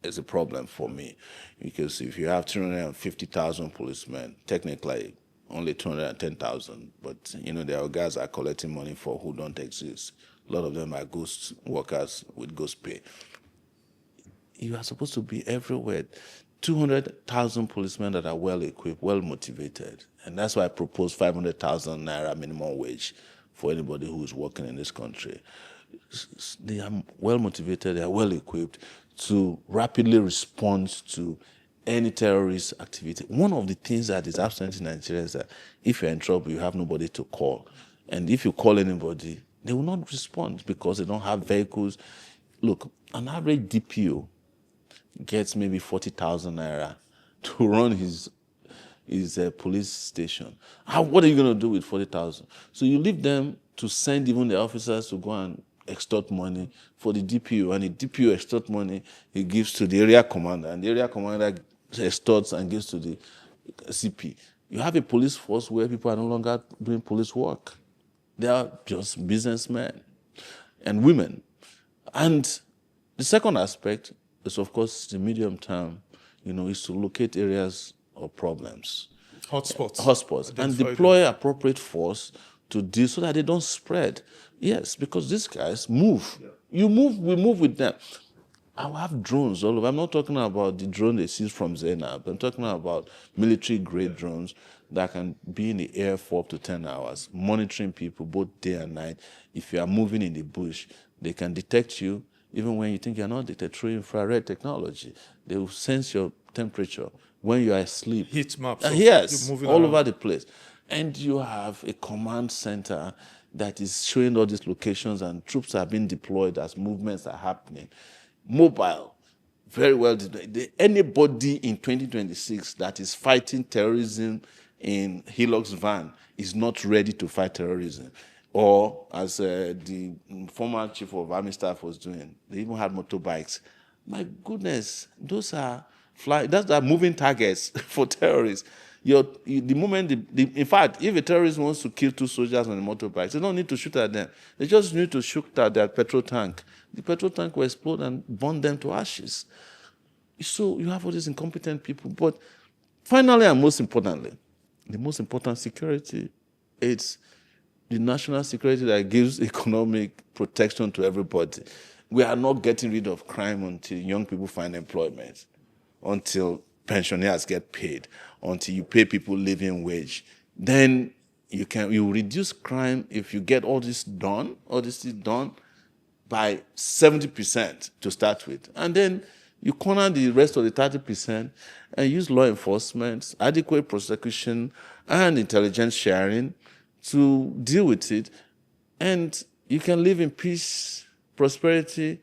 is a problem for me. Because if you have 250,000 policemen, technically only 210,000, but there are guys that are collecting money for who don't exist. A lot of them are ghost workers with ghost pay. You are supposed to be everywhere. 200,000 policemen that are well equipped, well motivated. And that's why I propose 500,000 naira minimum wage for anybody who is working in this country. They are well motivated, they are well equipped to rapidly respond to any terrorist activity. One of the things that is absent in Nigeria is that if you're in trouble, you have nobody to call. And if you call anybody, they will not respond because they don't have vehicles. Look, an average DPO gets maybe 40,000 naira to run his police station. What are you going to do with 40,000? So you leave them to send even the officers to go and extort money for the DPO, and the DPO extort money he gives to the area commander, and the area commander extorts and gives to the CP. You have a police force where people are no longer doing police work. They are just businessmen and women. And the second aspect is, of course, the medium term, is to locate areas of problems, hotspots, and deploy appropriate force to deal so that they don't spread. Yes, because these guys move. You move, we move with them. I'll have drones all over. I'm not talking about the drone they seized from Zainab. I'm talking about military-grade drones that can be in the air for up to 10 hours, monitoring people both day and night. If you are moving in the bush, they can detect you even when you think you're not detected through infrared technology. They will sense your temperature when you are asleep. Heat maps. Yes, all over the place. And you have a command center that is showing all these locations, and troops are being deployed as movements are happening. Mobile, very well designed. Anybody in 2026 that is fighting terrorism in Hilux van is not ready to fight terrorism. Or, as the former chief of army staff was doing, they even had motorbikes. My goodness, those are moving targets for terrorists. The moment, in fact, if a terrorist wants to kill two soldiers on a motorbike, they don't need to shoot at them. They just need to shoot at their petrol tank. The petrol tank will explode and burn them to ashes. So you have all these incompetent people. But finally, and most importantly, the most important security, it's the national security that gives economic protection to everybody. We are not getting rid of crime until young people find employment, until pensioners get paid, until you pay people living wage. Then you reduce crime if you get all this done by 70% to start with. And then you corner the rest of the 30% and use law enforcement, adequate prosecution, and intelligence sharing to deal with it. And you can live in peace, prosperity,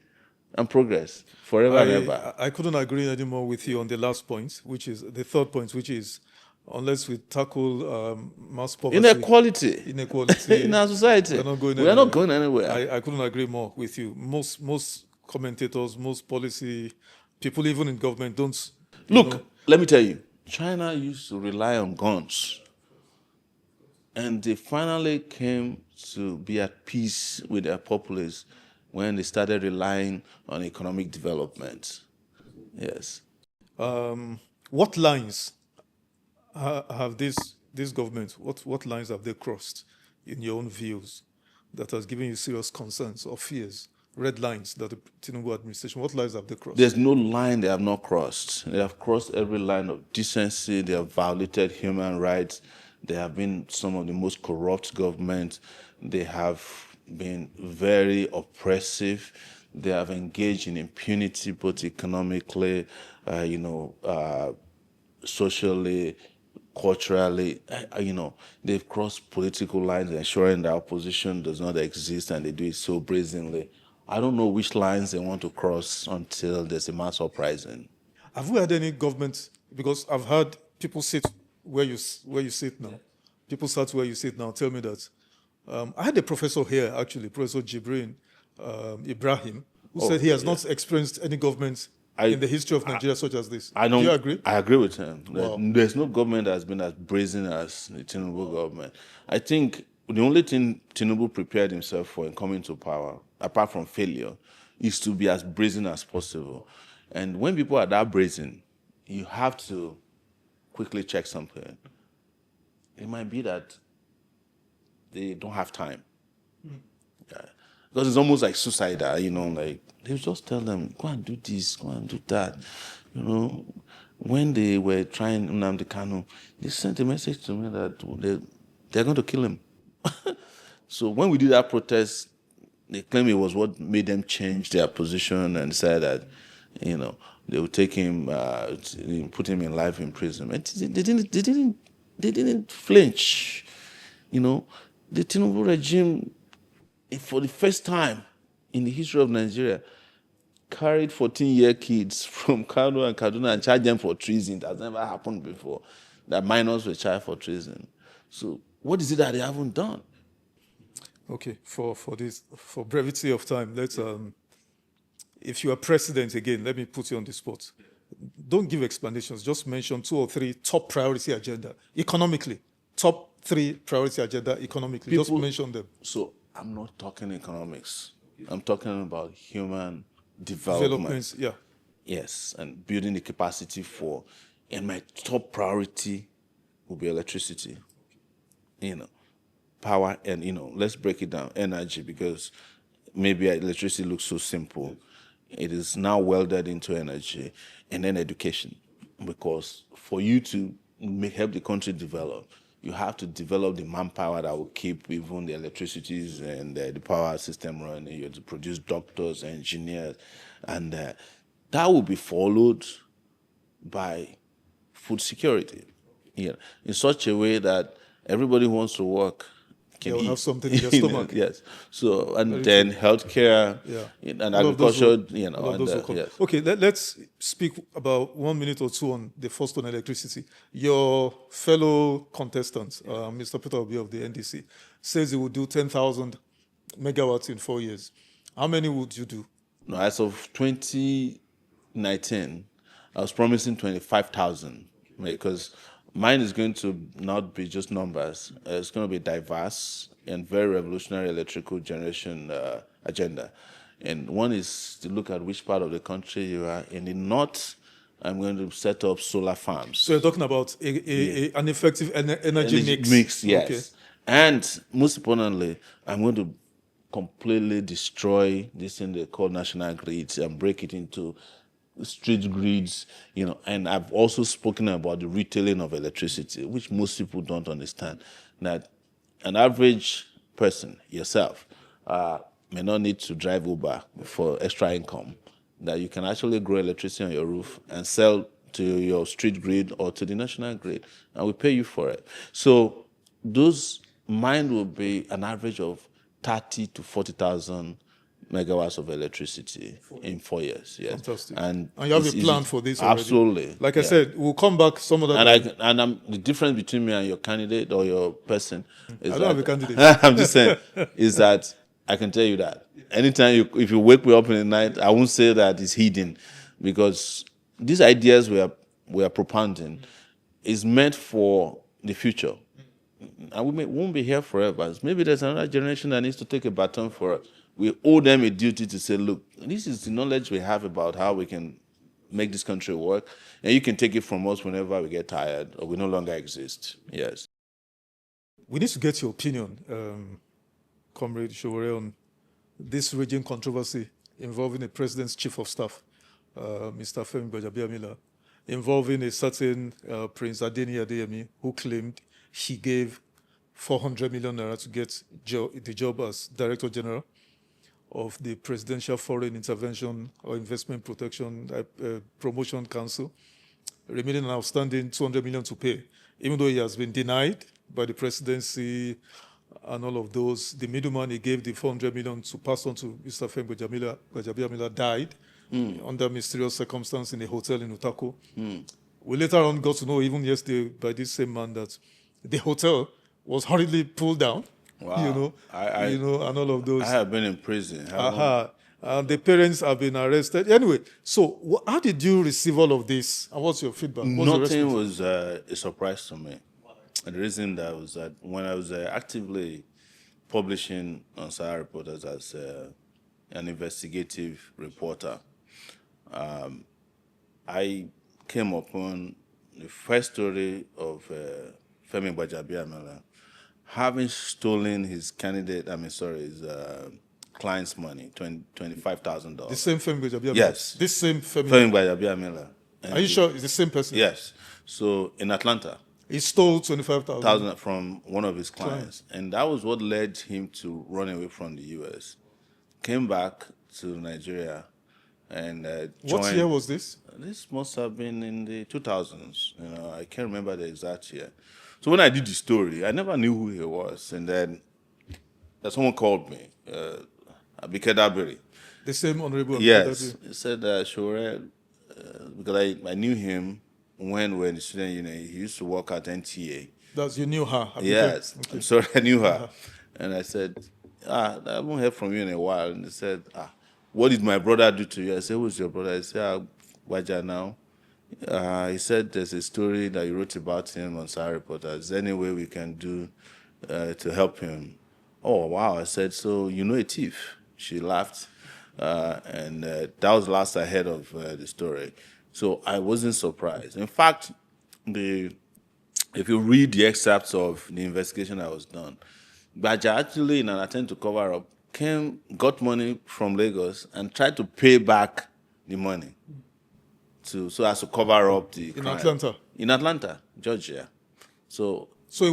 and progress forever and ever. I couldn't agree anymore with you on the last point, which is the third point, which is unless we tackle mass poverty, inequality in our society, we are not going anywhere. I couldn't agree more with you. Most commentators, most policy people, even in government, don't look. Let me tell you, China used to rely on guns, and they finally came to be at peace with their populace when they started relying on economic development. Yes. What lines have this government, what lines have they crossed in your own views that has given you serious concerns or fears, red lines that the Tinubu administration, what lines have they crossed? There's no line they have not crossed. They have crossed every line of decency. They have violated human rights. They have been some of the most corrupt governments. They have been very oppressive. They have engaged in impunity, both economically, socially, culturally. They've crossed political lines, ensuring that opposition does not exist, and they do it so brazenly. I don't know which lines they want to cross until there's a mass uprising. Have we had any government? Because I've heard people sit where you sit now. People sat where you sit now. Tell me that. I had a professor here, actually, Professor Jibrin Ibrahim, who said he has not experienced any government in the history of Nigeria such as this. Do you agree? I agree with him. Wow. There's no government that has been as brazen as the Tinubu government. I think the only thing Tinubu prepared himself for in coming to power, apart from failure, is to be as brazen as possible. And when people are that brazen, you have to quickly check something. It might be that they don't have time. Yeah. Because it's almost like suicidal, like they just tell them, go and do this, go and do that. When they were trying Nnamdi Kanu, they sent a message to me that they're going to kill him. So when we did that protest, they claim it was what made them change their position and said that, they would take him, put him in life imprisonment. They didn't flinch. The Tinubu regime, for the first time in the history of Nigeria, carried 14-year kids from Kano and Kaduna and charged them for treason. That's never happened before. That minors were charged for treason. So what is it that they haven't done? Okay, for brevity of time, let's if you are president again, let me put you on the spot. Don't give explanations. Just mention 2 or 3 top priority agenda economically. Top 3 priority agenda economically. Just mention them. So I'm not talking economics. I'm talking about human development. Developments, yeah. Yes, and building the capacity for. And my top priority will be electricity. You know, power and let's break it down. Energy, because maybe electricity looks so simple. It is now welded into energy, and then education, because for you to help the country develop, you have to develop the manpower that will keep even the electricities and the power system running. You have to produce doctors, engineers, and that will be followed by food security, in such a way that everybody who wants to work can They'll eat. have something in their stomach. Yes. So, and Very then true. healthcare, Yeah. and All of those will, agriculture, all of and those will come. yes. Okay, let's speak about 1 minute or two on the first on electricity. Your fellow contestant, Mr. Peter Obi of the NDC, says he will do 10,000 megawatts in 4 years. How many would you do? No, as of 2019, I was promising 25,000, because mine is going to not be just numbers. It's going to be diverse and very revolutionary electrical generation agenda. And one is to look at which part of the country you are. In the north, I'm going to set up solar farms. So you're talking about an effective energy mix. Mix, yes. Okay. And most importantly, I'm going to completely destroy this thing they call national grids and break it into street grids, and I've also spoken about the retailing of electricity, which most people don't understand. That an average person, yourself, may not need to drive Uber for extra income. That you can actually grow electricity on your roof and sell to your street grid or to the national grid, and we pay you for it. So mine will be an average of 30 to 40,000 megawatts of electricity in 4 years. Yes. Fantastic. And you have a plan for this already? Absolutely. Like I said, we'll come back some other time. And the difference between me and your candidate or your person is I don't have a that candidate. I'm just saying is that I can tell you that anytime if you wake me up in the night, I won't say that it's hidden, because these ideas we are propounding is meant for the future. And we won't be here forever. Maybe there's another generation that needs to take a baton for us. We owe them a duty to say, look, this is the knowledge we have about how we can make this country work, and you can take it from us whenever we get tired or we no longer exist. Yes. We need to get your opinion, Comrade Sowore, on this raging controversy involving the president's chief of staff, Mr. Gbajabiamila, involving a certain Prince Adeyemi, who claimed he gave 400 million naira to get the job as Director General of the Presidential Foreign Intervention or Investment Protection Promotion Council, remaining an outstanding 200 million to pay, even though he has been denied by the presidency and all of those. The middleman he gave the 400 million to pass on to Mr. Gbajabiamila died under mysterious circumstances in a hotel in Utako. We later on got to know, even yesterday, by this same man, that the hotel was hurriedly pulled down. Wow. And all of those. I have been in prison. And the parents have been arrested. Anyway, so how did you receive all of this? And what's your feedback? Nothing was a surprise to me. And the reason that was that when I was actively publishing on Sowore Reporters as an investigative reporter, I came upon the first story of Femi Gbajabiamila having stolen his his client's money, $25,000. The same Femi Gbajabiamila? Yes. This same Femi Gbajabiamila. Are you sure it's the same person? Yes. So in Atlanta, he stole 25,000 from one of his clients. And that was what led him to run away from the U.S. Came back to Nigeria and joined. What year was this? This must have been in the 2000s. I can't remember the exact year. So when I did the story, I never knew who he was. And then someone called me, Abike Dabiri. The same honorable? Yes. He said, Sowore, because I knew him when we were in the student union. He used to work at NTA. You knew her? Abike? Yes. Okay. I'm sorry, I knew her. And I said, I haven't heard from you in a while. And he said, what did my brother do to you? I said, who's your brother? I said, Gbaja now. He said there's a story that you wrote about him on Sowore Reporters. Is there any way we can do to help him? Oh, wow. I said, so you know a thief? She laughed, and that was last I heard of the story. So I wasn't surprised. In fact, if you read the excerpts of the investigation that was done, Gbaja actually, in an attempt to cover up, got money from Lagos and tried to pay back the money so as to cover up the crime. Atlanta? In Atlanta, Georgia. So it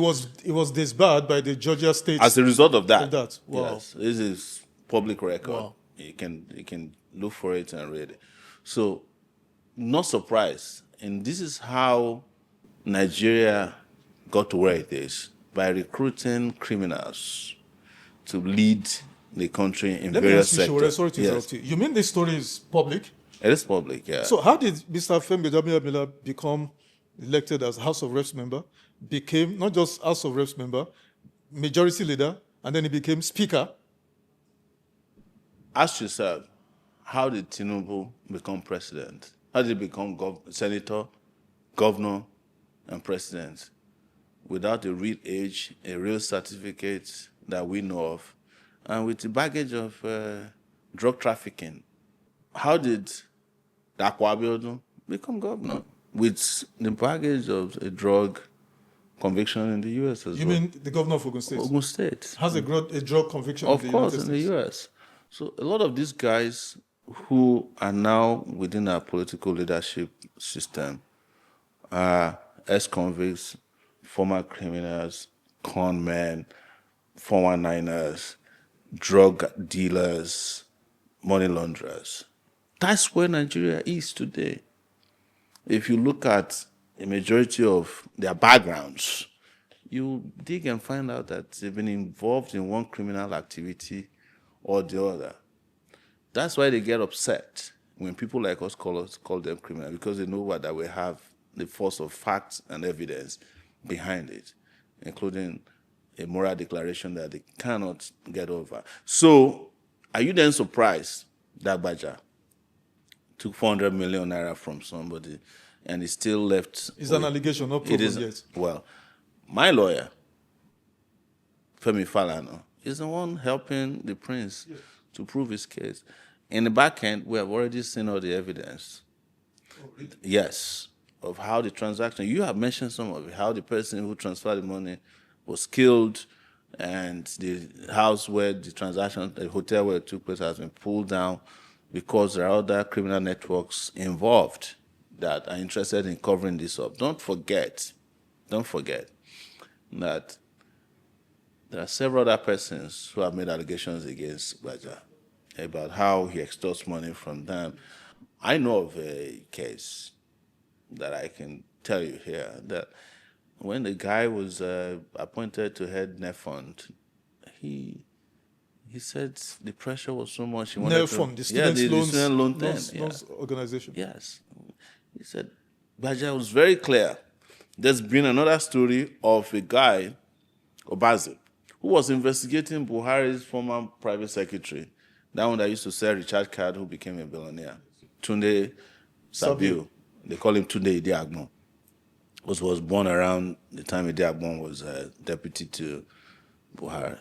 was disbarred by the Georgia State. As a result of that. Wow. Yes, this is public record. Wow. You can look for it and read it. So, not surprised. And this is how Nigeria got to where it is, by recruiting criminals to lead the country in various sectors. Sowore, sorry to interrupt you. You mean this story is public? It is public, yeah. So how did Mr. Gbajabiamila become elected as House of Reps member, became not just House of Reps member, majority leader, and then he became Speaker? Ask yourself, how did Tinubu become president? How did he become senator, governor, and president? Without a real age, a real certificate that we know of, and with the baggage of drug trafficking. How did Abiodun become governor? With the baggage of a drug conviction in the U.S. as well. You mean the governor of Ogun State? Ogun State. Has a drug conviction Of in the course, United in the U.S. So a lot of these guys who are now within our political leadership system are ex-convicts, former criminals, con men, 419ers, drug dealers, money launderers. That's where Nigeria is today. If you look at a majority of their backgrounds, you dig and find out that they've been involved in one criminal activity or the other. That's why they get upset when people like us call them criminal, because they know that we have the force of facts and evidence behind it, including a moral declaration that they cannot get over. So, are you then surprised that Gbaja took 400 million naira from somebody and is still left? It's an allegation, not proven yet. Well, my lawyer, Femi Falana, is the one helping the prince to prove his case. In the back end, we have already seen all the evidence. Oh, really? Yes, of how the transaction, you have mentioned some of it, how the person who transferred the money was killed, and the house where the transaction, the hotel where it took place, has been pulled down because there are other criminal networks involved that are interested in covering this up. Don't forget that there are several other persons who have made allegations against Gbaja about how he extorts money from them. I know of a case that I can tell you here, that when the guy was appointed to head NEFUND, he said the pressure was so much. He wanted NEFUND, the student loan organization. Yes. He said, Gbaja was very clear. There's been another story of a guy, Obaze, who was investigating Buhari's former private secretary, that one that used to sell recharge card, who became a billionaire, Tunde Sabiu. They call him Tunde Idiagbon. Was born around the time Idiagbon was deputy to Buhari.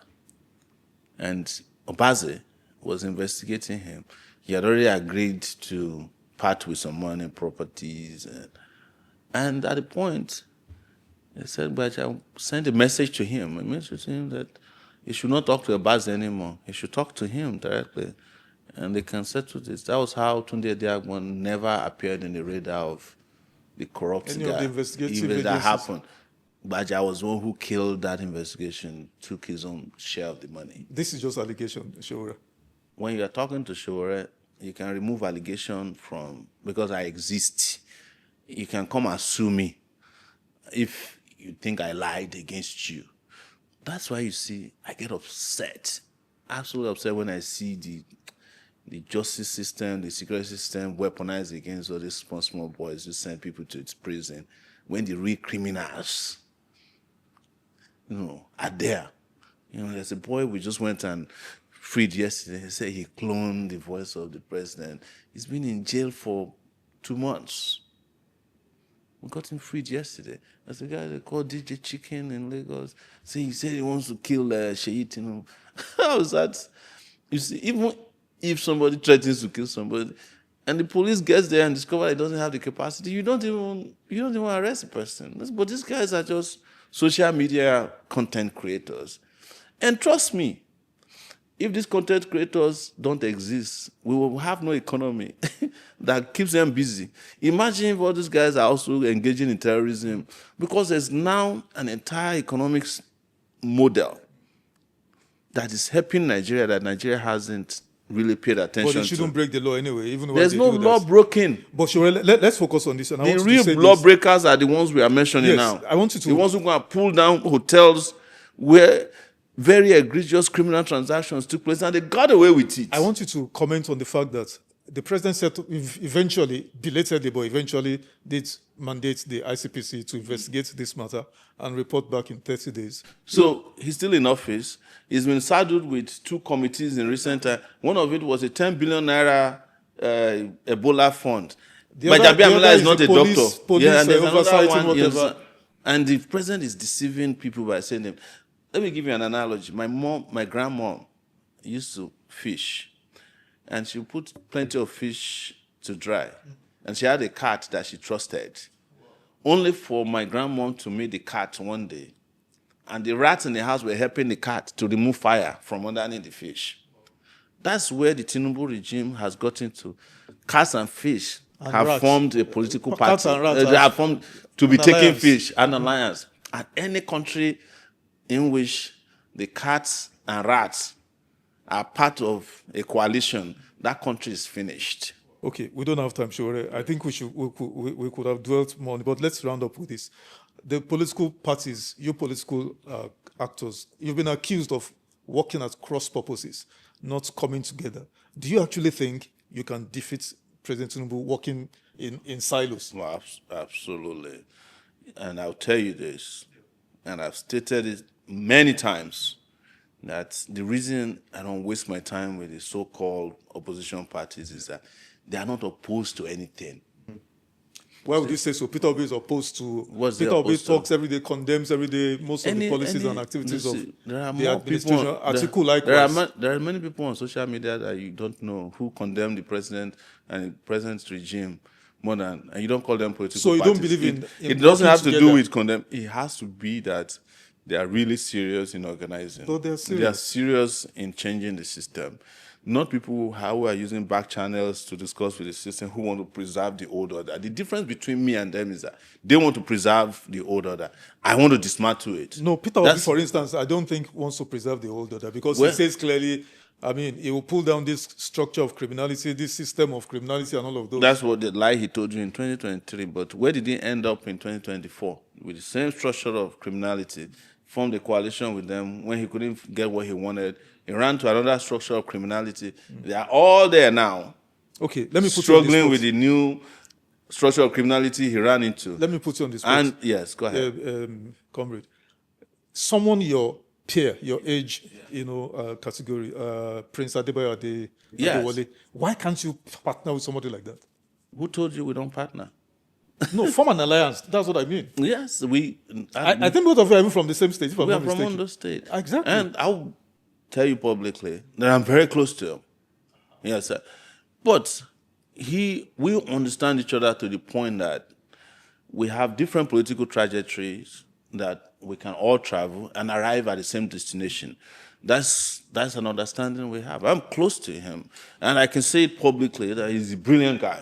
And Obaze was investigating him. He had already agreed to part with some money, properties, and at the point, they said, but I sent a message to him that he should not talk to Obaze anymore. He should talk to him directly, and they can settle this. That was how Tunde Idiagbon never appeared in the radar of the corrupt Any guy. of the investigative Even that agencies? happened. Gbaja was the one who killed that investigation, took his own share of the money. This is just allegation, Sowore. When you are talking to Sowore, you can remove allegation because I exist. You can come and sue me if you think I lied against you. That's why you see I get upset, absolutely upset, when I see the justice system, the security system weaponized against all these small boys who send people to its prison, when the real criminals, are there. There's a boy we just went and freed yesterday. He said he cloned the voice of the president. He's been in jail for 2 months. We got him freed yesterday. There's a guy they call DJ Chicken in Lagos. He said he wants to kill Sheyi Tinubu. How is that You see, even if somebody threatens to kill somebody, and the police gets there and discover it doesn't have the capacity, you don't even arrest the person. But these guys are just social media content creators. And trust me, if these content creators don't exist, we will have no economy that keeps them busy. Imagine if all these guys are also engaging in terrorism, because there's now an entire economics model that is helping Nigeria that Nigeria hasn't really paid attention to. But they shouldn't break the law anyway, even when There's no law broken. But Sowore, let's focus on this. And the real lawbreakers are the ones we are mentioning now. I want you to... The ones who are going to pull down hotels where very egregious criminal transactions took place, and they got away with it. I want you to comment on the fact that the president said eventually, belatedly, but eventually did mandate the ICPC to investigate this matter and report back in 30 days. So he's still in office. He's been saddled with 2 committees in recent time. One of it was a 10 billion naira Ebola fund. Gbajabiamila is not a doctor. Police and there's another one. Yes, and the president is deceiving people by saying them. Let me give you an analogy. My grandmom used to fish, and she put plenty of fish to dry. And she had a cat that she trusted. Only for my grandmom to meet the cat one day. And the rats in the house were helping the cat to remove fire from underneath the fish. That's where the Tinubu regime has gotten to. Cats and fish have formed a political party. Cats and rats they have formed to be taking fish, an alliance. And any country in which the cats and rats are part of a coalition, that country is finished. Okay, we don't have time, Sowore. I think we could have dwelt more on it, but let's round up with this. The political parties, you political actors, you've been accused of working at cross purposes, not coming together. Do you actually think you can defeat President Tinubu working in silos? Well, absolutely. And I'll tell you this, and I've stated it many times, that the reason I don't waste my time with the so-called opposition parties is that they are not opposed to anything. Why would you say so? Peter Obi is opposed to... What's Peter Obi talks every day, condemns every day most of the policies and activities of the administration. There are many people on social media that you don't know who condemn the president and the president's regime more than... And you don't call them political parties. So you don't believe in it doesn't have to do with condemn. It has to be that they are really serious in organizing. So they're serious. They are serious in changing the system. Not people who are using back channels to discuss with the system who want to preserve the old order. The difference between me and them is that they want to preserve the old order. I want to dismantle it. No, Peter Obi, for instance, I don't think wants to preserve the old order because he says clearly, I mean, he will pull down this structure of criminality, this system of criminality and all of those. That's what the lie he told you in 2023. But where did he end up in 2024? With the same structure of criminality, formed a coalition with them when he couldn't get what he wanted. He ran to another structure of criminality. They are all there now. Okay, let me put struggling with the new structure of criminality he ran into. Let me put you on this spot. And yes, go ahead. Comrade, someone your peer, your age, category, Prince Adebayo Adewale, why can't you partner with somebody like that? Who told you we don't partner? No, form an alliance. That's what I mean. Yes, I think both of you are even from the same state. We are from Ondo State. Exactly. And I'll tell you publicly that I'm very close to him. Yes, sir. But we understand each other to the point that we have different political trajectories that we can all travel and arrive at the same destination. That's an understanding we have. I'm close to him. And I can say it publicly that he's a brilliant guy.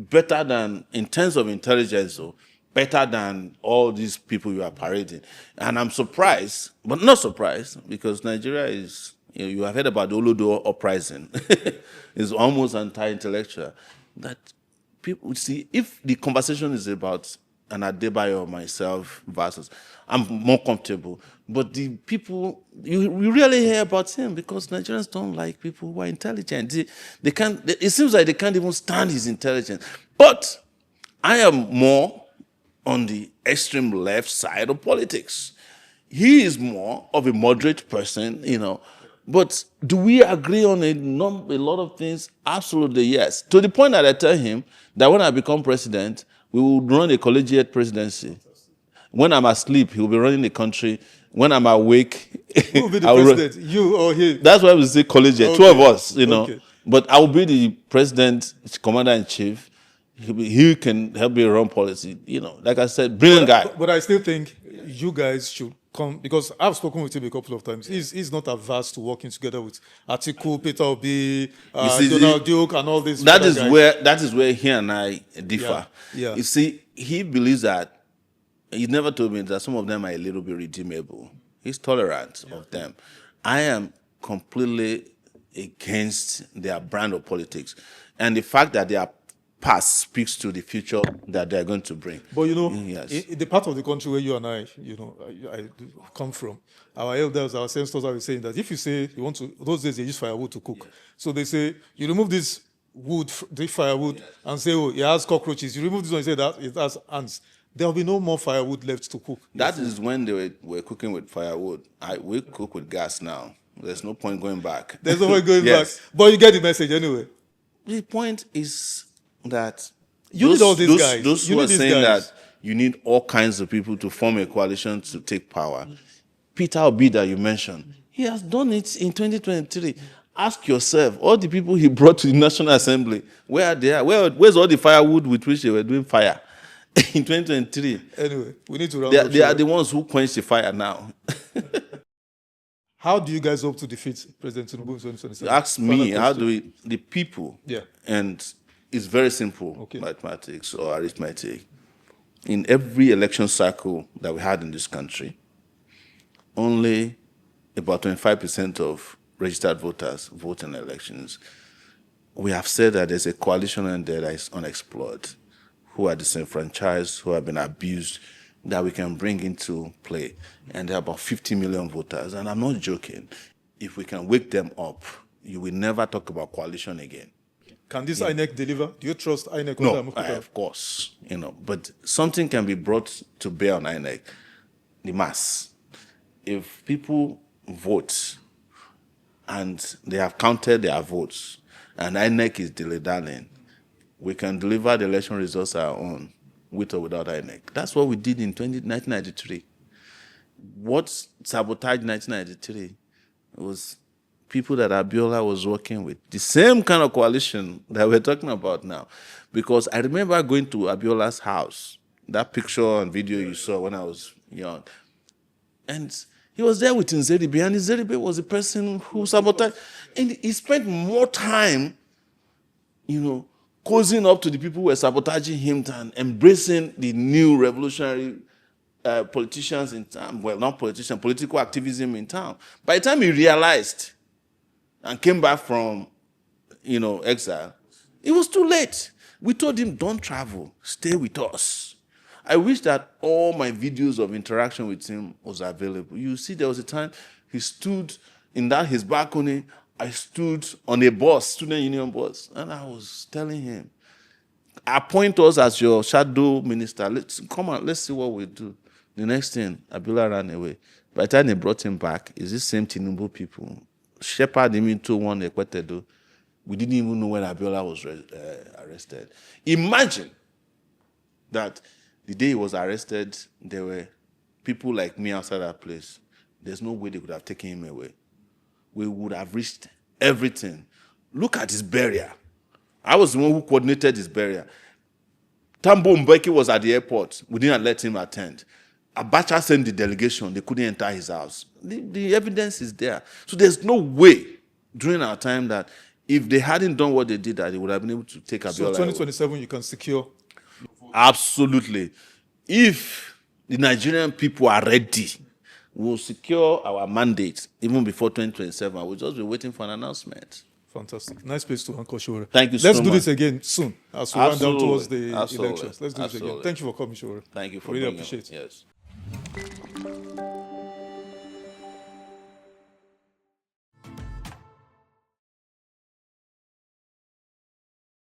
Better than, in terms of intelligence, though, better than all these people you are parading. And I'm surprised, but not surprised, because Nigeria is, you have heard about the Olodo uprising. It's almost anti-intellectual. That people see, if the conversation is about an Adebayo or myself versus, I'm more comfortable. But the people, you rarely hear about him because Nigerians don't like people who are intelligent. They can't, it seems like they can't even stand his intelligence. But I am more on the extreme left side of politics. He is more of a moderate person, But do we agree on a lot of things? Absolutely, yes. To the point that I tell him that when I become president, we will run a collegiate presidency. When I'm asleep, he will be running the country when I'm awake, Who will be the I'll president? You or him? that's why we say collegiate. Two of us, Okay. But I will be the president, commander in chief. He can help me run policy. Like I said, brilliant guy. But I still think you guys should come, because I've spoken with him a couple of times. He's not averse to working together with Atiku, Peter Obi, Donald Duke, and all these. That is where he and I differ. Yeah. You see, he believes that he never told me that some of them are a little bit redeemable. He's tolerant of them. I am completely against their brand of politics, and the fact that their past speaks to the future that they are going to bring. But yes. in the part of the country where you and I come from, our elders, our ancestors are saying that if you say you want to, those days they use firewood to cook. So they say you remove this wood, the firewood, and say, oh, it has cockroaches. You remove this one and say that it has ants. There will be no more firewood left to cook. That is when they were cooking with firewood. We cook with gas now. There's no point going back. There's no point going back. But you get the message anyway. The point is that you need all these guys. Those who are saying that you need all kinds of people to form a coalition to take power. Peter Obi that you mentioned, he has done it in 2023. Ask yourself, all the people he brought to the National Assembly, where are they? Where's all the firewood with which they were doing fire in 2023? Anyway, we need to round up. They are the ones who quench the fire now. How do you guys hope to defeat President Tinubu in 2027? Ask me, how do we, the people, and it's very simple, mathematics or arithmetic. In every election cycle that we had in this country, only about 25% of registered voters vote in elections. We have said that there's a coalition in there that is unexplored, who are disenfranchised, who have been abused, that we can bring into play. And there are about 50 million voters. And I'm not joking. If we can wake them up, you will never talk about coalition again. Can this INEC deliver? Do you trust INEC? No, of course. But something can be brought to bear on INEC. The mass. If people vote and they have counted their votes and INEC is dilly-dallying, we can deliver the election results our own, with or without INEC. That's what we did in 1993. What sabotaged 1993 was people that Abiola was working with. The same kind of coalition that we're talking about now. Because I remember going to Abiola's house, that picture and video you saw when I was young. And he was there with Nzeribe, and Nzeribe was the person who sabotaged. And he spent more time, cozying up to the people who were sabotaging him than embracing the new revolutionary politicians in town. Well, not politicians, political activism in town. By the time he realized and came back from, exile, it was too late. We told him, don't travel, stay with us. I wish that all my videos of interaction with him was available. You see, there was a time he stood in his balcony. I stood on a bus, student union bus, and I was telling him, appoint us as your shadow minister. Let's see what we do. The next thing, Abiola ran away. By the time they brought him back, it's the same Tinubu people. Shepherd him into one Ekwetedo. We didn't even know when Abiola was arrested. Imagine that the day he was arrested, there were people like me outside that place. There's no way they could have taken him away. We would have reached everything. Look at his burial. I was the one who coordinated his burial. Tambo Mbeki was at the airport. We didn't let him attend. Abacha sent the delegation. They couldn't enter his house. The evidence is there. So there's no way during our time that if they hadn't done what they did, that they would have been able to take Abiola. So 2027, you can secure? Absolutely. If the Nigerian people are ready, we'll secure our mandate even before 2027. We'll just be waiting for an announcement. Fantastic. Nice place to anchor, Sowore. Thank you so much. Let's do this again soon as we run down towards the elections. Let's do this again. Thank you for coming, Sowore. Thank you for really bringing appreciate it. Yes.